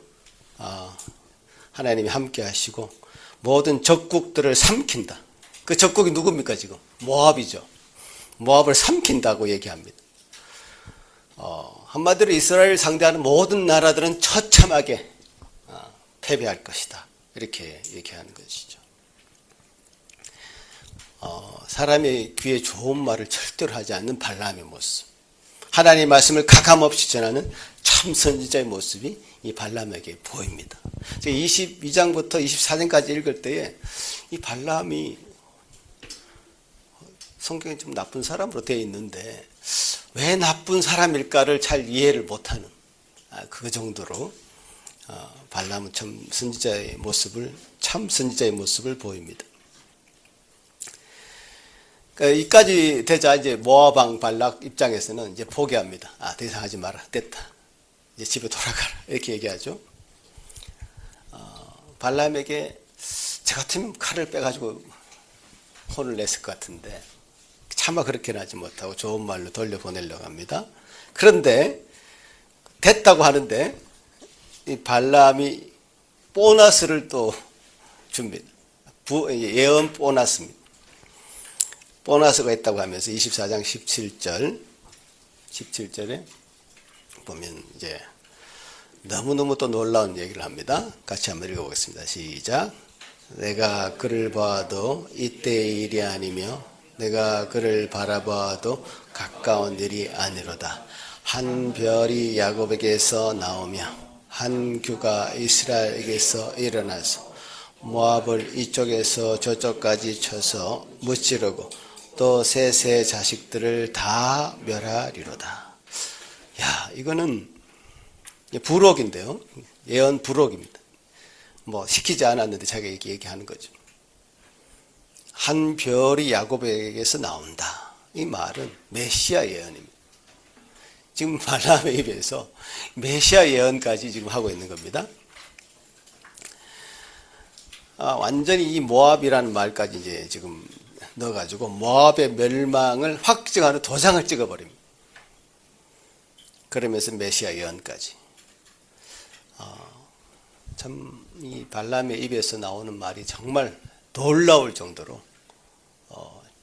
하나님이 함께 하시고 모든 적국들을 삼킨다. 그 적국이 누굽니까 지금? 모압이죠. 모압을 삼킨다고 얘기합니다. 한마디로 이스라엘을 상대하는 모든 나라들은 처참하게 패배할 것이다. 이렇게 얘기하는 것이죠. 사람의 귀에 좋은 말을 절대로 하지 않는 발람의 모습, 하나님의 말씀을 가감없이 전하는 참 선지자의 모습이 이 발람에게 보입니다. 22장부터 24장까지 읽을 때에 이 발람이 성경에 좀 나쁜 사람으로 되어 있는데 왜 나쁜 사람일까를 잘 이해를 못하는 그 정도로 발람은 참 선지자의 모습을 보입니다. 그러니까 이까지 되자 이제 모압 왕 발락 입장에서는 이제 포기합니다. 더 이상 하지 마라. 됐다. 이제 집에 돌아가라. 이렇게 얘기하죠. 발람에게 저 같으면 칼을 빼가지고 혼을 냈을 것 같은데 차마 그렇게는 하지 못하고 좋은 말로 돌려보내려고 합니다. 그런데 됐다고 하는데 이 발람이 보너스를 또 줍니다. 예언 보너스입니다. 보너스가 있다고 하면서 24장 17절에 보면 이제 너무너무 또 놀라운 얘기를 합니다. 같이 한번 읽어보겠습니다. 시작. 내가 그를 봐도 이때의 일이 아니며 내가 그를 바라봐도 가까운 일이 아니로다. 한 별이 야곱에게서 나오며 한 규가 이스라엘에게서 일어나서 모압을 이쪽에서 저쪽까지 쳐서 무찌르고 또 셋의 자식들을 다 멸하리로다. 야, 이거는 부록인데요. 예언 부록입니다. 뭐 시키지 않았는데 자기가 이렇게 얘기하는 거죠. 한 별이 야곱에게서 나온다. 이 말은 메시아 예언입니다. 지금 발람의 입에서 메시아 예언까지 지금 하고 있는 겁니다. 완전히 이 모압이라는 말까지 이제 지금 넣어가지고 모압의 멸망을 확증하는 도장을 찍어버립니다. 그러면서 메시아 예언까지. 참 이 발람의 입에서 나오는 말이 정말 놀라울 정도로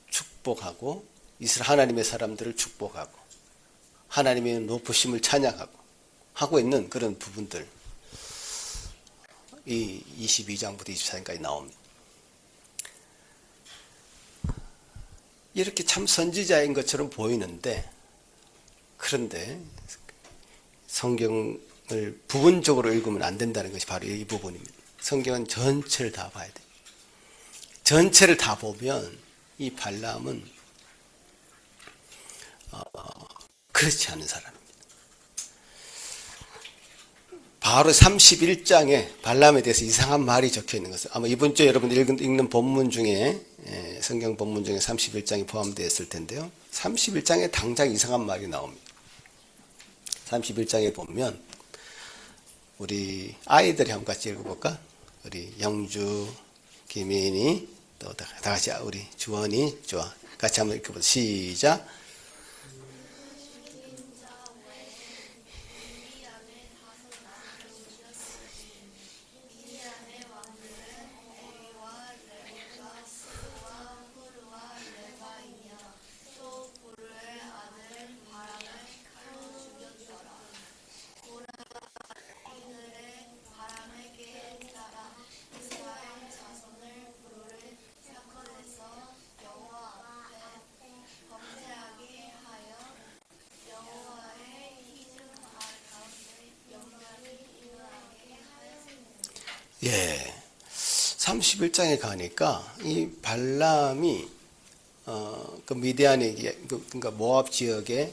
축복하고 하나님의 사람들을 축복하고 하나님의 높으심을 찬양하고 하고 있는 그런 부분들, 이 22장부터 24장까지 나옵니다. 이렇게 참 선지자인 것처럼 보이는데, 그런데 성경을 부분적으로 읽으면 안 된다는 것이 바로 이 부분입니다. 성경은 전체를 다 봐야 돼요. 전체를 다 보면 이 발람은 그렇지 않은 사람입니다. 바로 31장에 발람에 대해서 이상한 말이 적혀 있는 것은 아마 이번 주에 여러분 읽는 본문 중에 성경 본문 중에 31장이 포함되어 있을 텐데요. 31장에 당장 이상한 말이 나옵니다. 31장에 보면 우리 아이들이 한번 같이 읽어볼까? 우리 영주, 김인이 또 다 같이 우리 주원이 좋아 같이 한번 읽어보자. 시작. 예. 31장에 가니까 이 발람이 그 미디안의 그러니까 모압 지역의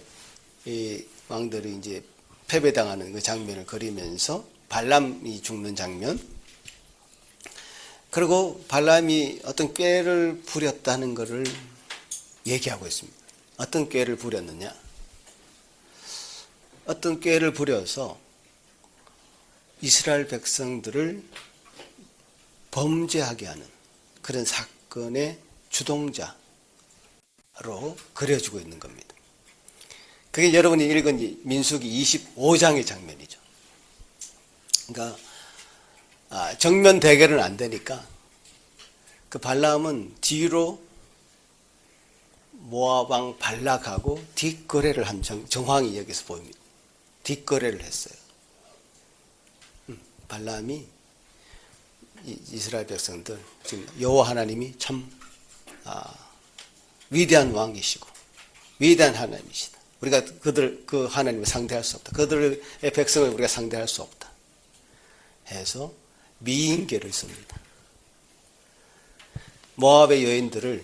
이 왕들이 이제 패배당하는 그 장면을 그리면서 발람이 죽는 장면, 그리고 발람이 어떤 꾀를 부렸다는 것을 얘기하고 있습니다. 어떤 꾀를 부렸느냐? 어떤 꾀를 부려서 이스라엘 백성들을 범죄하게 하는 그런 사건의 주동자로 그려지고 있는 겁니다. 그게 여러분이 읽은 민수기 25장의 장면이죠. 그러니까 정면 대결은 안 되니까 그 발람은 뒤로 모압 왕 발락하고 뒷거래를 한 정황이 여기서 보입니다. 뒷거래를 했어요. 발람이 이스라엘 백성들 지금 여호와 하나님이 참 위대한 왕이시고 위대한 하나님이시다. 우리가 그 하나님을 상대할 수 없다. 그들의 백성을 우리가 상대할 수 없다. 해서 미인계를 씁니다. 모압의 여인들을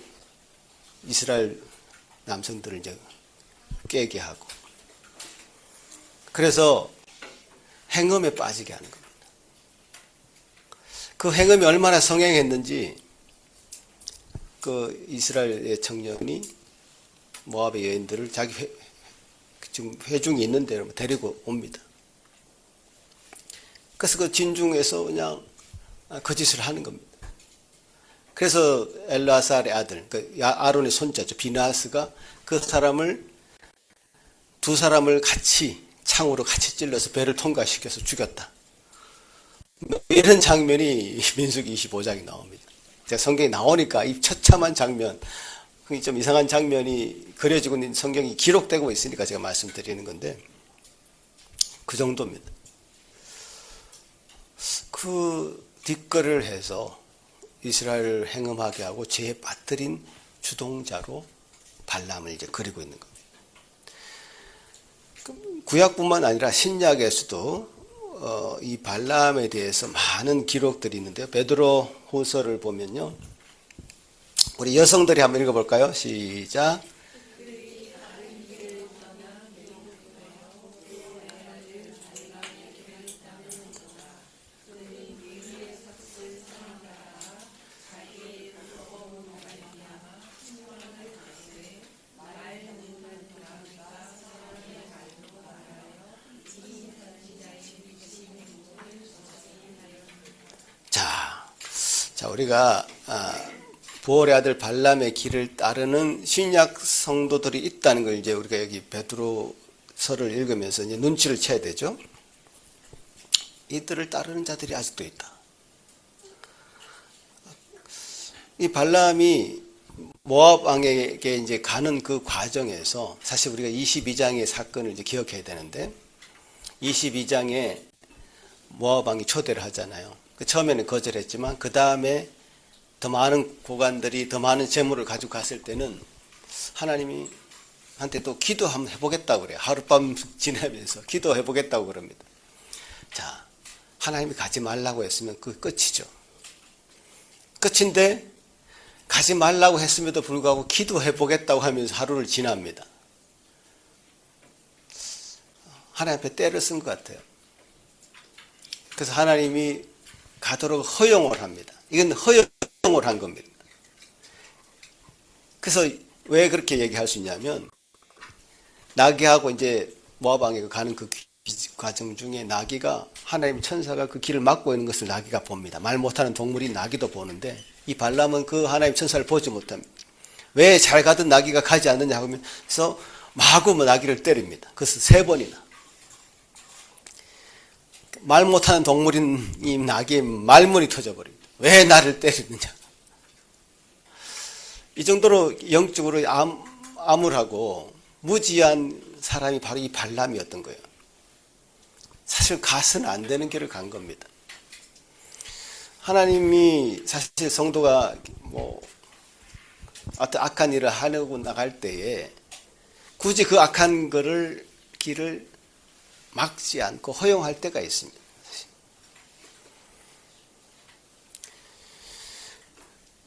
이스라엘 남성들을 이제 깨게 하고, 그래서 행음에 빠지게 하는 겁니다. 그 행음이 얼마나 성행했는지 그 이스라엘의 청년이 모압의 여인들을 자기 지금 회중이 있는데 데리고 옵니다. 그래서 그 진중에서 그냥 그 짓을 하는 겁니다. 그래서 엘라살의 아들, 그 아론의 손자죠, 비나스가 그 두 사람을 같이 창으로 같이 찔러서 배를 통과시켜서 죽였다. 이런 장면이 민수기 25장에 나옵니다. 제가 성경에 나오니까 이 처참한 장면, 좀 이상한 장면이 그려지고 있는 성경이 기록되고 있으니까 제가 말씀드리는 건데, 그 정도입니다. 그 뒷거래를 해서 이스라엘을 행음하게 하고 죄에 빠뜨린 주동자로 발람을 이제 그리고 있는 겁니다. 구약뿐만 아니라 신약에서도 이 발람에 대해서 많은 기록들이 있는데요. 베드로 후서를 보면요, 우리 여성들이 한번 읽어볼까요? 시작. 자, 우리가 부올의 아들 발람의 길을 따르는 신약 성도들이 있다는 걸 이제 우리가 여기 베드로서를 읽으면서 이제 눈치를 채야 되죠. 이들을 따르는 자들이 아직도 있다. 이 발람이 모압 왕에게 이제 가는 그 과정에서 사실 우리가 22장의 사건을 이제 기억해야 되는데, 22장에 모압 왕이 초대를 하잖아요. 처음에는 거절했지만 그 다음에 더 많은 고관들이 더 많은 재물을 가지고 갔을 때는 하나님이 한테 또 기도 한번 해보겠다고 그래요. 하룻밤 지내면서 기도해보겠다고 그럽니다. 자, 하나님이 가지 말라고 했으면 그 끝이죠. 끝인데 가지 말라고 했음에도 불구하고 기도해보겠다고 하면서 하루를 지납니다. 하나님 앞에 때를 쓴 것 같아요. 그래서 하나님이 가도록 허용을 합니다. 이건 허용을 한 겁니다. 그래서 왜 그렇게 얘기할 수 있냐면 나귀하고 이제 모압 왕에 가는 그 과정 중에 나귀가 하나님 천사가 그 길을 막고 있는 것을 나귀가 봅니다. 말 못하는 동물이 나귀도 보는데 이 발람은 그 하나님 천사를 보지 못합니다. 왜 잘 가던 나귀가 가지 않느냐 하면서 마구 나귀를 때립니다. 그래서 3번이나. 말 못하는 동물인 이 나귀의 말문이 터져버립니다. 왜 나를 때리느냐. 이 정도로 영적으로 암울하고 무지한 사람이 바로 이 발람이었던 거예요. 사실 가서는 안 되는 길을 간 겁니다. 하나님이 사실 성도가 어떤 악한 일을 하려고 나갈 때에 굳이 그 악한 길을 막지 않고 허용할 때가 있습니다.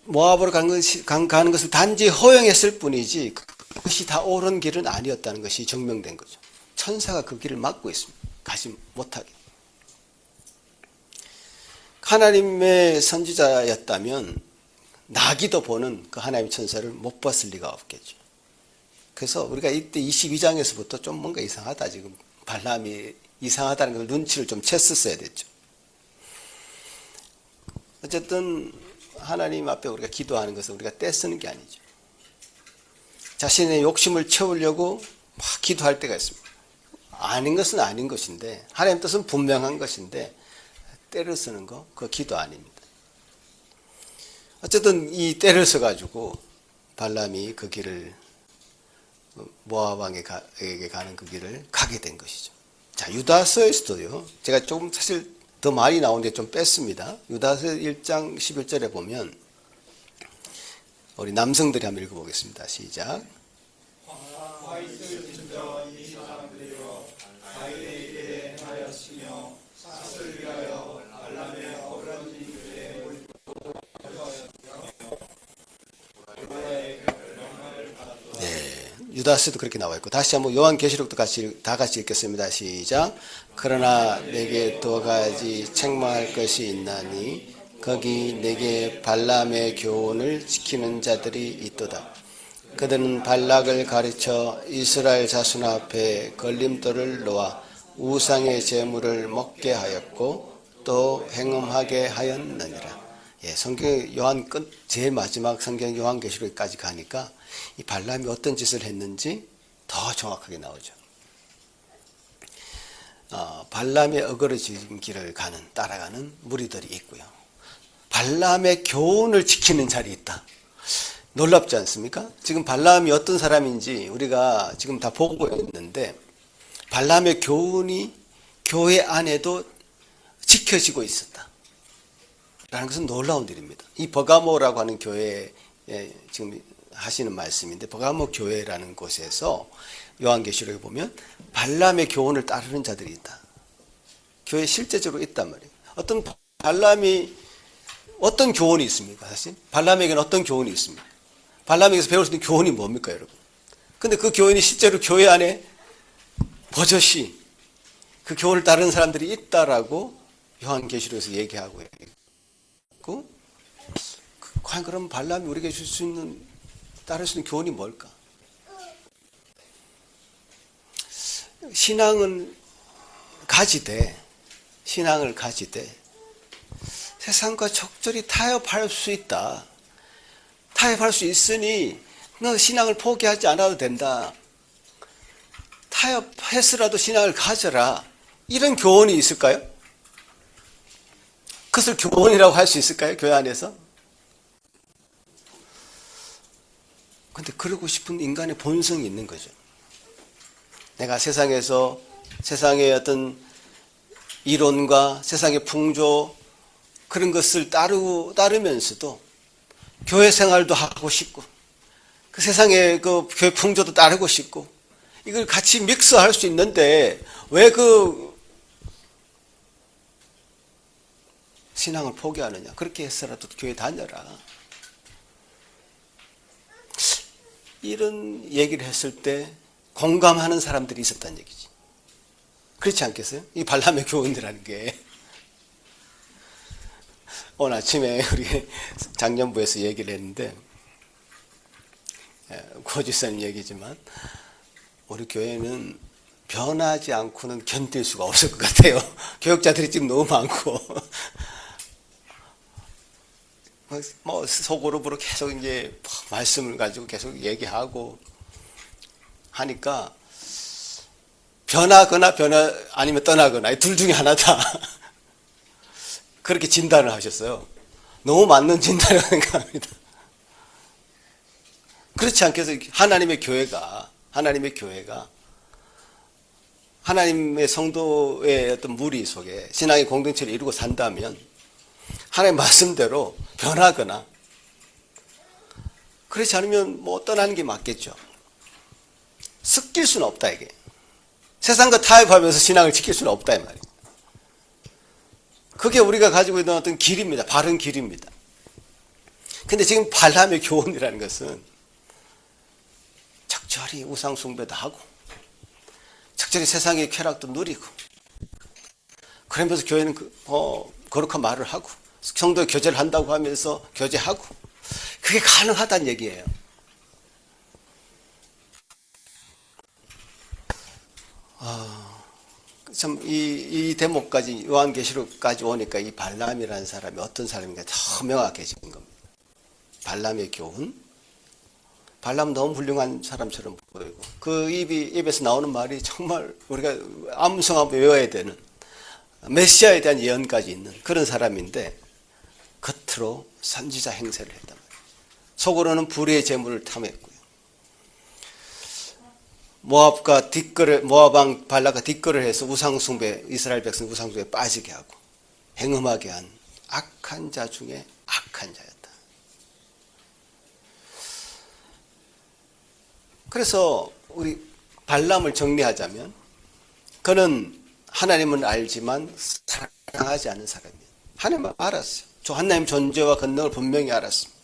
모압으로 가는 것을 단지 허용했을 뿐이지 그것이 다 옳은 길은 아니었다는 것이 증명된 거죠. 천사가 그 길을 막고 있습니다. 가지 못하게. 하나님의 선지자였다면 나귀도 보는 그 하나님의 천사를 못 봤을 리가 없겠죠. 그래서 우리가 이때 22장에서부터 좀 뭔가 이상하다, 지금 발람이 이상하다는 걸 눈치를 좀 챘었어야 됐죠. 어쨌든 하나님 앞에 우리가 기도하는 것은 우리가 떼쓰는 게 아니죠. 자신의 욕심을 채우려고 막 기도할 때가 있습니다. 아닌 것은 아닌 것인데, 하나님 뜻은 분명한 것인데 때를 쓰는 거, 그거 기도 아닙니다. 어쨌든 이 때를 써가지고 발람이 그 길을, 모압 왕에게 가는 그 길을 가게 된 것이죠. 자, 유다서에서도요, 제가 조금 사실 더 많이 나오는데 좀 뺐습니다. 유다서 1장 11절에 보면 우리 남성들이 한번 읽어보겠습니다. 시작. 유다서도 그렇게 나와 있고, 다시 한번 요한계시록도 다 같이 읽겠습니다. 시작. 그러나 내게 2가지 책망할 것이 있나니 거기 내게 발람의 교훈을 지키는 자들이 있도다. 그들은 발락을 가르쳐 이스라엘 자손 앞에 걸림돌을 놓아 우상의 제물을 먹게 하였고 또 행음하게 하였느니라. 성경 요한 끝 제일 마지막 성경 요한계시록까지 가니까 이 발람이 어떤 짓을 했는지 더 정확하게 나오죠. 발람의 어그러진 길을 따라가는 무리들이 있고요. 발람의 교훈을 지키는 자리 있다. 놀랍지 않습니까? 지금 발람이 어떤 사람인지 우리가 지금 다 보고 있는데 발람의 교훈이 교회 안에도 지켜지고 있었다. 라는 것은 놀라운 일입니다. 이 버가모라고 하는 교회에 지금 하시는 말씀인데, 버가모 교회라는 곳에서 요한계시록에 보면 발람의 교훈을 따르는 자들이 있다. 교회에 실제적으로 있단 말이에요. 발람이 어떤 교훈이 있습니까? 사실 발람에게는 어떤 교훈이 있습니까? 발람에게서 배울 수 있는 교훈이 뭡니까, 여러분? 근데 그 교훈이 실제로 교회 안에 버젓이 그 교훈을 따르는 사람들이 있다라고 요한계시록에서 얘기하고 있고, 과연 그럼 발람이 우리에게 줄 수 있는, 따를 수 있는 교훈이 뭘까? 신앙을 가지되 세상과 적절히 타협할 수 있다. 타협할 수 있으니 너 신앙을 포기하지 않아도 된다. 타협해서라도 신앙을 가져라. 이런 교훈이 있을까요? 그것을 교훈이라고 할 수 있을까요? 교회 안에서? 근데 그러고 싶은 인간의 본성이 있는 거죠. 내가 세상의 어떤 이론과 세상의 풍조, 그런 것을 따르면서도 교회 생활도 하고 싶고, 그 세상의 그 교회 풍조도 따르고 싶고, 이걸 같이 믹스할 수 있는데 왜 그 신앙을 포기하느냐? 그렇게 해서라도 교회 다녀라. 이런 얘기를 했을 때 공감하는 사람들이 있었다는 얘기지. 그렇지 않겠어요? 이 발람의 교훈이라는 게 오늘 아침에 우리 작년부에서 얘기를 했는데 고지선 얘기지만 우리 교회는 변하지 않고는 견딜 수가 없을 것 같아요. 교육자들이 지금 너무 많고 뭐 속으로 계속 이제 말씀을 가지고 계속 얘기하고 하니까 변하거나 아니면 떠나거나 이 둘 중에 하나다. 그렇게 진단을 하셨어요. 너무 맞는 진단이라고 생각합니다. 그렇지 않겠어요? 하나님의 교회가 하나님의 성도의 어떤 무리 속에 신앙의 공동체를 이루고 산다면 하나님 말씀대로 변하거나 그렇지 않으면 뭐 떠나는 게 맞겠죠. 섞일 수는 없다 이게. 세상과 타협하면서 신앙을 지킬 수는 없다 이 말이에요. 그게 우리가 가지고 있는 어떤 길입니다. 바른 길입니다. 근데 지금 발람의 교훈이라는 것은 적절히 우상 숭배도 하고 적절히 세상의 쾌락도 누리고 그러면서 교회는 거룩한 말을 하고 성도의 교제를 한다고 하면서 교제하고 그게 가능하다는 얘기예요. 참 이 대목까지 요한계시록까지 오니까 이 발람이라는 사람이 어떤 사람인가 더 명확해진 겁니다. 발람의 교훈. 발람 너무 훌륭한 사람처럼 보이고 그 입에서 나오는 말이 정말 우리가 암송하고 외워야 되는 메시아에 대한 예언까지 있는 그런 사람인데 겉으로 선지자 행세를 했단 말이에요. 속으로는 불의의 재물을 탐했고요. 모압왕 발락과 뒷거를 해서 우상숭배, 이스라엘 백성 우상숭배에 빠지게 하고 행음하게 한 악한 자 중에 악한 자였다. 그래서 우리 발람을 정리하자면 그는 하나님은 알지만 사랑하지 않는 사람이에요. 하나님은 알았어요. 하나님 존재와 권능을 분명히 알았습니다.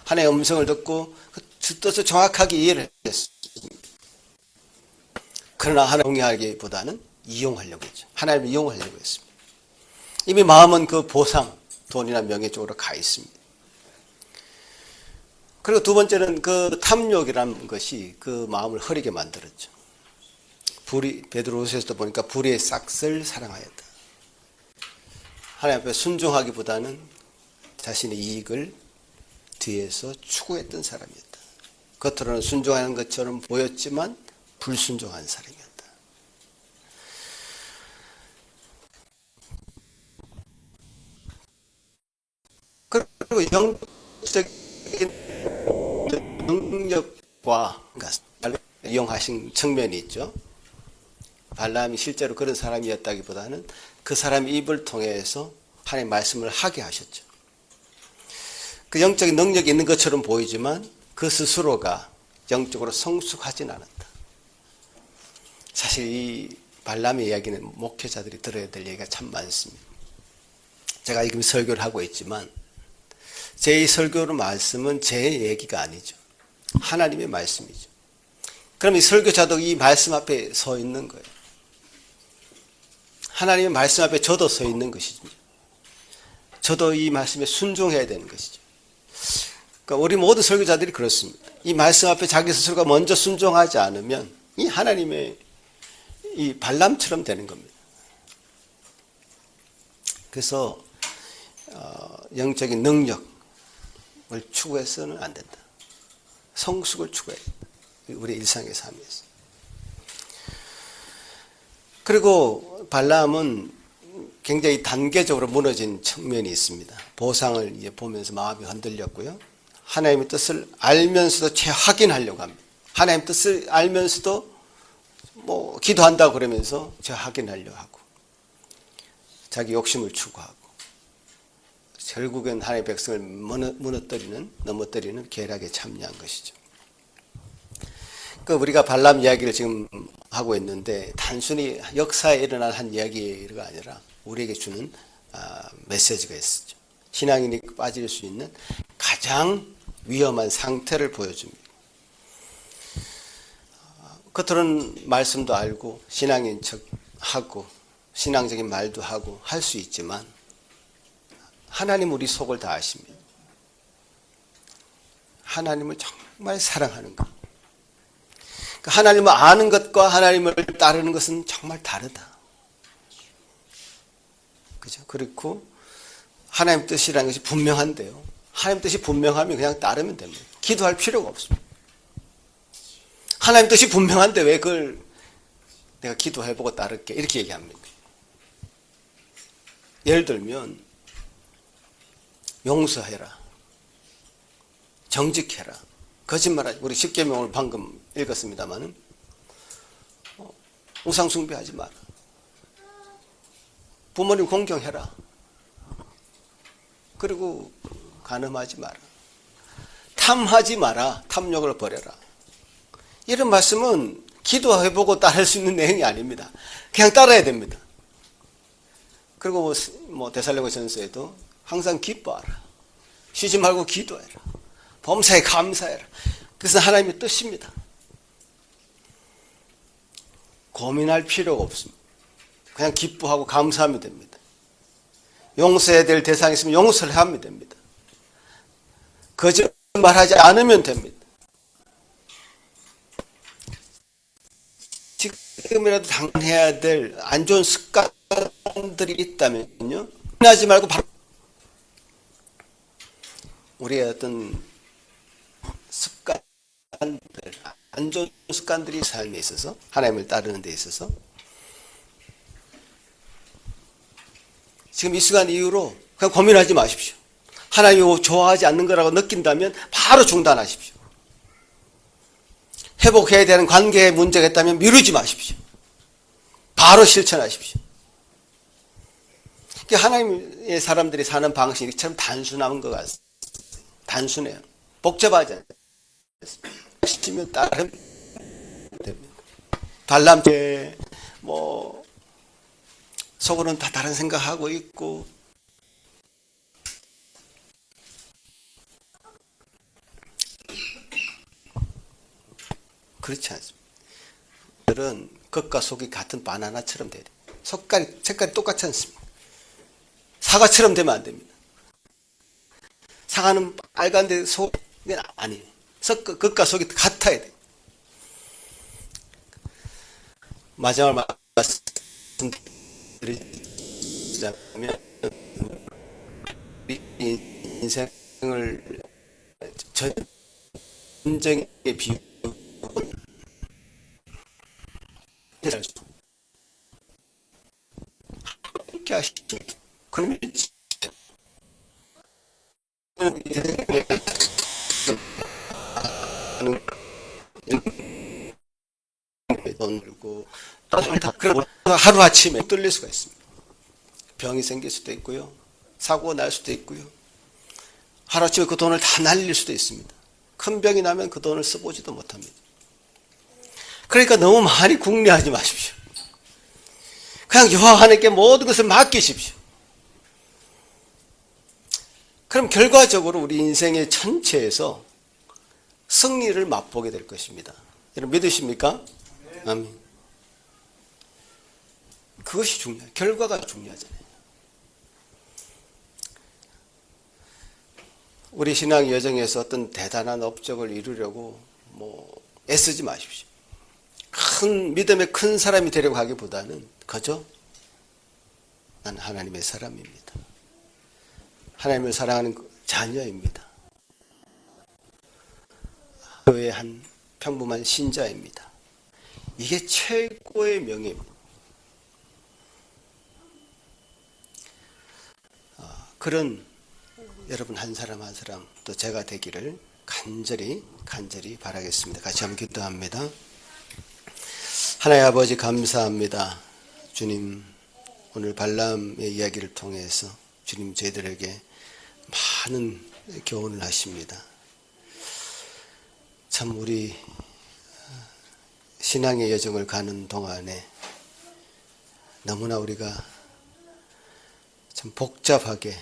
하나님의 음성을 듣고 그 뜻을 정확하게 이해를 했습니다. 그러나 하나님 동의하기보다는 이용하려고 했죠. 하나님을 이용하려고 했습니다. 이미 마음은 그 보상, 돈이나 명예 쪽으로 가 있습니다. 그리고 두 번째는 그 탐욕이라는 것이 그 마음을 흐리게 만들었죠. 베드로후서에서도 보니까 불의의 싹을 사랑하였다. 하나님 앞에 순종하기보다는 자신의 이익을 뒤에서 추구했던 사람이었다. 겉으로는 순종하는 것처럼 보였지만 불순종한 사람이었다. 그리고 영적인 능력과 이용하신 측면이 있죠. 발람이 실제로 그런 사람이었다기보다는 그 사람의 입을 통해서 하나님의 말씀을 하게 하셨죠. 그 영적인 능력이 있는 것처럼 보이지만 그 스스로가 영적으로 성숙하진 않았다. 사실 이 발람의 이야기는 목회자들이 들어야 될 얘기가 참 많습니다. 제가 지금 설교를 하고 있지만 제 이 설교의 말씀은 제 얘기가 아니죠. 하나님의 말씀이죠. 그럼 이 설교자도 이 말씀 앞에 서 있는 거예요. 하나님의 말씀 앞에 저도 서 있는 것이죠. 저도 이 말씀에 순종해야 되는 것이죠. 그러니까 우리 모든 설교자들이 그렇습니다. 이 말씀 앞에 자기 스스로가 먼저 순종하지 않으면 이 하나님의 이 발람처럼 되는 겁니다. 그래서 영적인 능력을 추구해서는 안 된다. 성숙을 추구해야 된다. 우리 일상의 삶에서. 그리고 발람은 굉장히 단계적으로 무너진 측면이 있습니다. 보상을 이제 보면서 마음이 흔들렸고요. 하나님의 뜻을 알면서도 재확인하려고 합니다. 하나님의 뜻을 알면서도 뭐 기도한다고 그러면서 재확인하려고 하고 자기 욕심을 추구하고 결국엔 하나님의 백성을 넘어뜨리는 계략에 참여한 것이죠. 우리가 발람 이야기를 지금 하고 있는데 단순히 역사에 일어난 한 이야기가 아니라 우리에게 주는 메시지가 있었죠. 신앙인이 빠질 수 있는 가장 위험한 상태를 보여줍니다. 겉으로는 말씀도 알고 신앙인 척 하고 신앙적인 말도 하고 할 수 있지만 하나님 우리 속을 다 아십니다. 하나님을 정말 사랑하는가? 하나님을 아는 것과 하나님을 따르는 것은 정말 다르다. 그죠? 그렇고 하나님 뜻이라는 것이 분명한데요. 하나님 뜻이 분명하면 그냥 따르면 됩니다. 기도할 필요가 없습니다. 하나님 뜻이 분명한데 왜 그걸 내가 기도해보고 따를게 이렇게 얘기합니까? 예를 들면 용서해라, 정직해라, 거짓말하지. 우리 십계명을 방금 읽었습니다마는 우상 숭배하지 마라, 부모님 공경해라, 그리고 간음하지 마라, 탐하지 마라, 탐욕을 버려라. 이런 말씀은 기도해보고 따를 수 있는 내용이 아닙니다. 그냥 따라야 됩니다. 그리고 뭐 데살로니가전서에도 항상 기뻐하라, 쉬지 말고 기도해라, 범사에 감사해라. 그것은 하나님의 뜻입니다. 고민할 필요가 없습니다. 그냥 기뻐하고 감사하면 됩니다. 용서해야 될 대상이 있으면 용서를 하면 됩니다. 거짓말하지 않으면 됩니다. 지금이라도 당해야 될 안 좋은 습관들이 있다면요, 하지 말고 바로 우리의 어떤 습관들, 안 좋은 습관들이 삶에 있어서 하나님을 따르는 데 있어서 지금 이 시간 이후로 그냥 고민하지 마십시오. 하나님이 좋아하지 않는 거라고 느낀다면 바로 중단하십시오. 회복해야 되는 관계에 문제가 있다면 미루지 마십시오. 바로 실천하십시오. 하나님의 사람들이 사는 방식이 참 단순한 것 같습니다. 단순해요. 복잡하지 않습니다. 시면 따르면 됩니다. 발람죄 뭐 속으로는 다 다른 생각하고 있고 그렇지 않습니다. 그들은 겉과 속이 같은 바나나처럼 돼야 돼요. 색깔이 똑같지 않습니다. 사과처럼 되면 안 됩니다. 사과는 빨간데 속은 아니에요. 겉과 속이 같아야 돼요. 마지막으로 말씀드리자면 인생을 전쟁에 비유는 함께 하시죠. 그러면 돈 들고 하루아침에 뚫릴 수가 있습니다. 병이 생길 수도 있고요, 사고가 날 수도 있고요, 하루아침에 그 돈을 다 날릴 수도 있습니다. 큰 병이 나면 그 돈을 써보지도 못합니다. 그러니까 너무 많이 궁리하지 마십시오. 그냥 여호와 하나님께 모든 것을 맡기십시오. 그럼 결과적으로 우리 인생의 전체에서 승리를 맛보게 될 것입니다. 여러분 믿으십니까? 아멘. 그것이 중요해요. 결과가 중요하잖아요. 우리 신앙 여정에서 어떤 대단한 업적을 이루려고 애쓰지 마십시오. 큰 믿음의 큰 사람이 되려고 하기보다는 그저 난 하나님의 사람입니다. 하나님을 사랑하는 자녀입니다. 교회의 한 평범한 신자입니다. 이게 최고의 명예입니다. 그런 여러분 한 사람 한 사람 또 제가 되기를 간절히 바라겠습니다. 같이 한번 기도합니다. 하나님 아버지 감사합니다. 주님 오늘 발람의 이야기를 통해서 주님 저희들에게 많은 교훈을 하십니다. 참 우리 신앙의 여정을 가는 동안에 너무나 우리가 참 복잡하게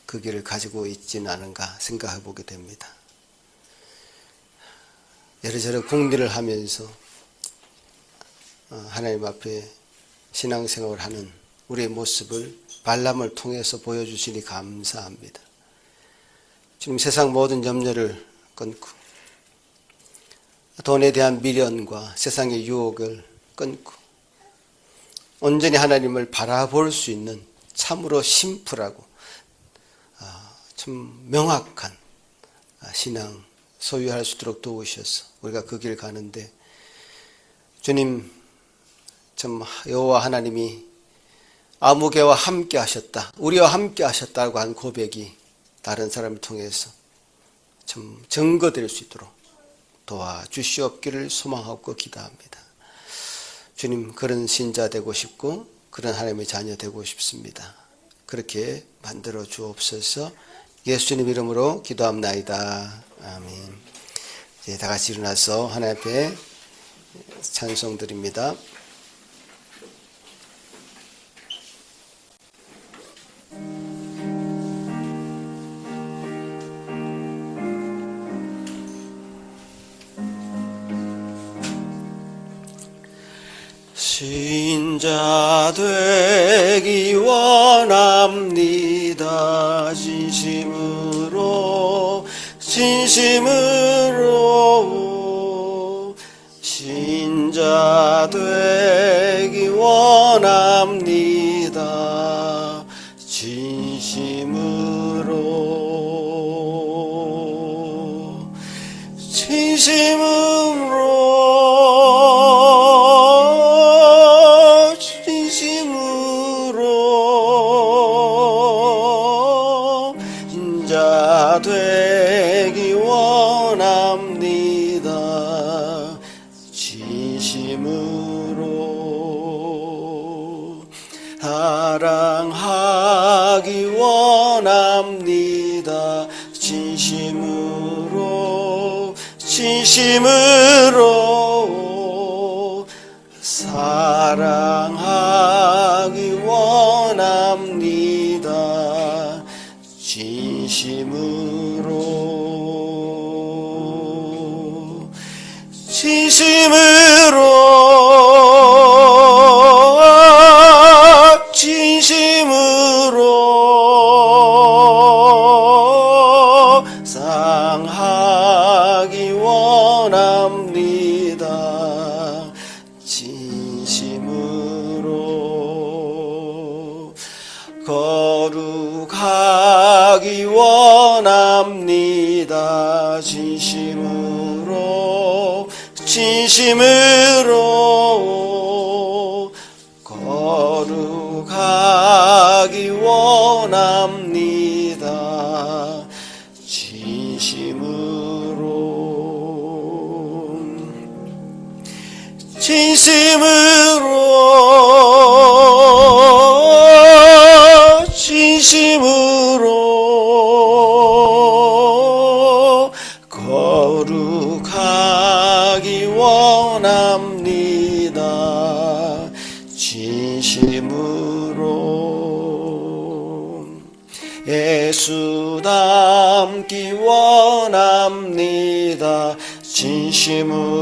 그 길을 가지고 있지는 않은가 생각해 보게 됩니다. 이래저래 궁리를 하면서 하나님 앞에 신앙생활을 하는 우리의 모습을 발람을 통해서 보여주시니 감사합니다. 지금 세상 모든 염려를 끊고 돈에 대한 미련과 세상의 유혹을 끊고 온전히 하나님을 바라볼 수 있는 참으로 심플하고 참 명확한 신앙 소유할 수 있도록 도우셔서 우리가 그 길 가는데 주님 참 여호와 하나님이 아무개와 함께 하셨다, 우리와 함께 하셨다고 한 고백이 다른 사람을 통해서 참 증거될 수 있도록 도와주시옵기를 소망하고 기도합니다. 주님, 그런 신자 되고 싶고 그런 하나님의 자녀 되고 싶습니다. 그렇게 만들어 주옵소서. 예수님 이름으로 기도합나이다. 아멘. 이제 다 같이 일어나서 하나님 앞에 찬송 드립니다. 신자 되기 원합니다. 진심으로 신자 되기 원합니다. 진심으로 신자 되기 원합니다. 진심으로 사랑하기 원합니다. 진심으로 사랑하기 원합니다. 진심으로 상하기 원합니다. 진심으로 거룩하기 원합니다. 진심으로 거룩하기 원합니다. 진심으로 거룩하기 원합니다. 진심으로 예수 닮기 원합니다. 진심으로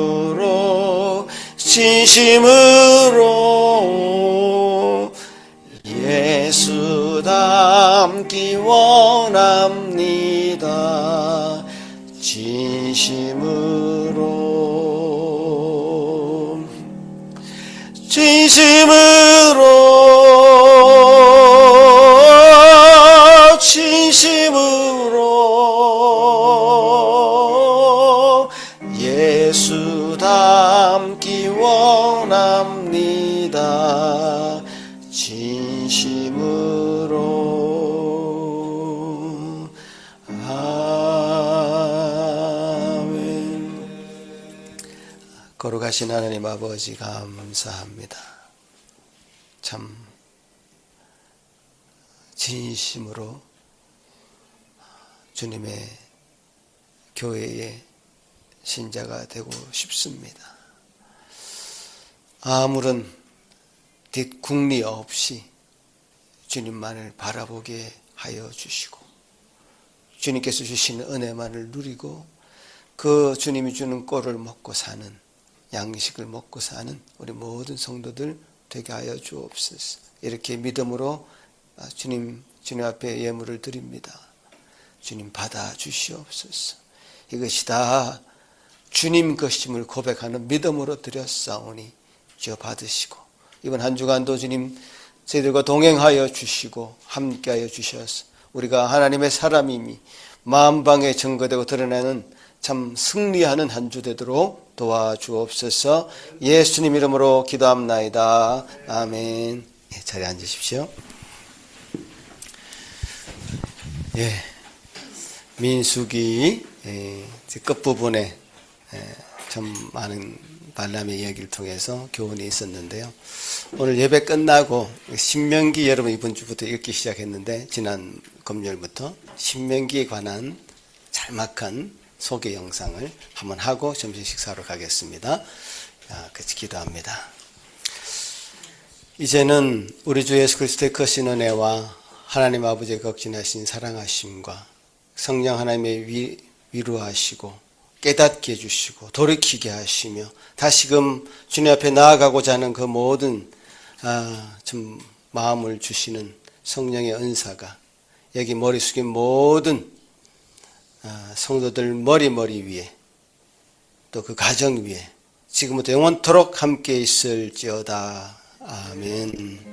예수 닮기 원합니다. 진심으로 예수 닮기 원합니다. 진심으로 아멘. 거룩하신 하나님 아버지 감사합니다. 참 진심으로 주님의 교회의 신자가 되고 싶습니다. 아무런 뒷궁리 없이 주님만을 바라보게 하여 주시고 주님께서 주시는 은혜만을 누리고 그 주님이 주는 꼴을 먹고 사는, 양식을 먹고 사는 우리 모든 성도들 되게 하여 주옵소서. 이렇게 믿음으로 주님 앞에 예물을 드립니다. 주님 받아 주시옵소서. 이것이 다 주님 것임을 고백하는 믿음으로 드렸사오니 주여 받으시고, 이번 한 주간도 주님 저희들과 동행하여 주시고 함께하여 주셔서 우리가 하나님의 사람임이 만방에 증거되고 드러나는 참 승리하는 한 주 되도록 도와주옵소서. 예수님 이름으로 기도합나이다. 아멘. 자리에 앉으십시오. 예, 민수기 끝부분에 참 많은 발람의 이야기를 통해서 교훈이 있었는데요. 오늘 예배 끝나고 신명기, 여러분 이번 주부터 읽기 시작했는데 지난 금요일부터 신명기에 관한 짤막한 소개 영상을 한번 하고 점심 식사로 가겠습니다. 같이 기도합니다. 이제는 우리 주 예수 그리스도의 크신 은혜와 하나님 아버지의 극진하신 사랑하심과 성령 하나님의 위로하시고 깨닫게 해주시고 돌이키게 하시며 다시금 주님 앞에 나아가고자 하는 그 모든 좀 마음을 주시는 성령의 은사가 여기 머리 숙인 모든 성도들 머리 위에 또 그 가정 위에 지금부터 영원토록 함께 있을지어다. 아멘.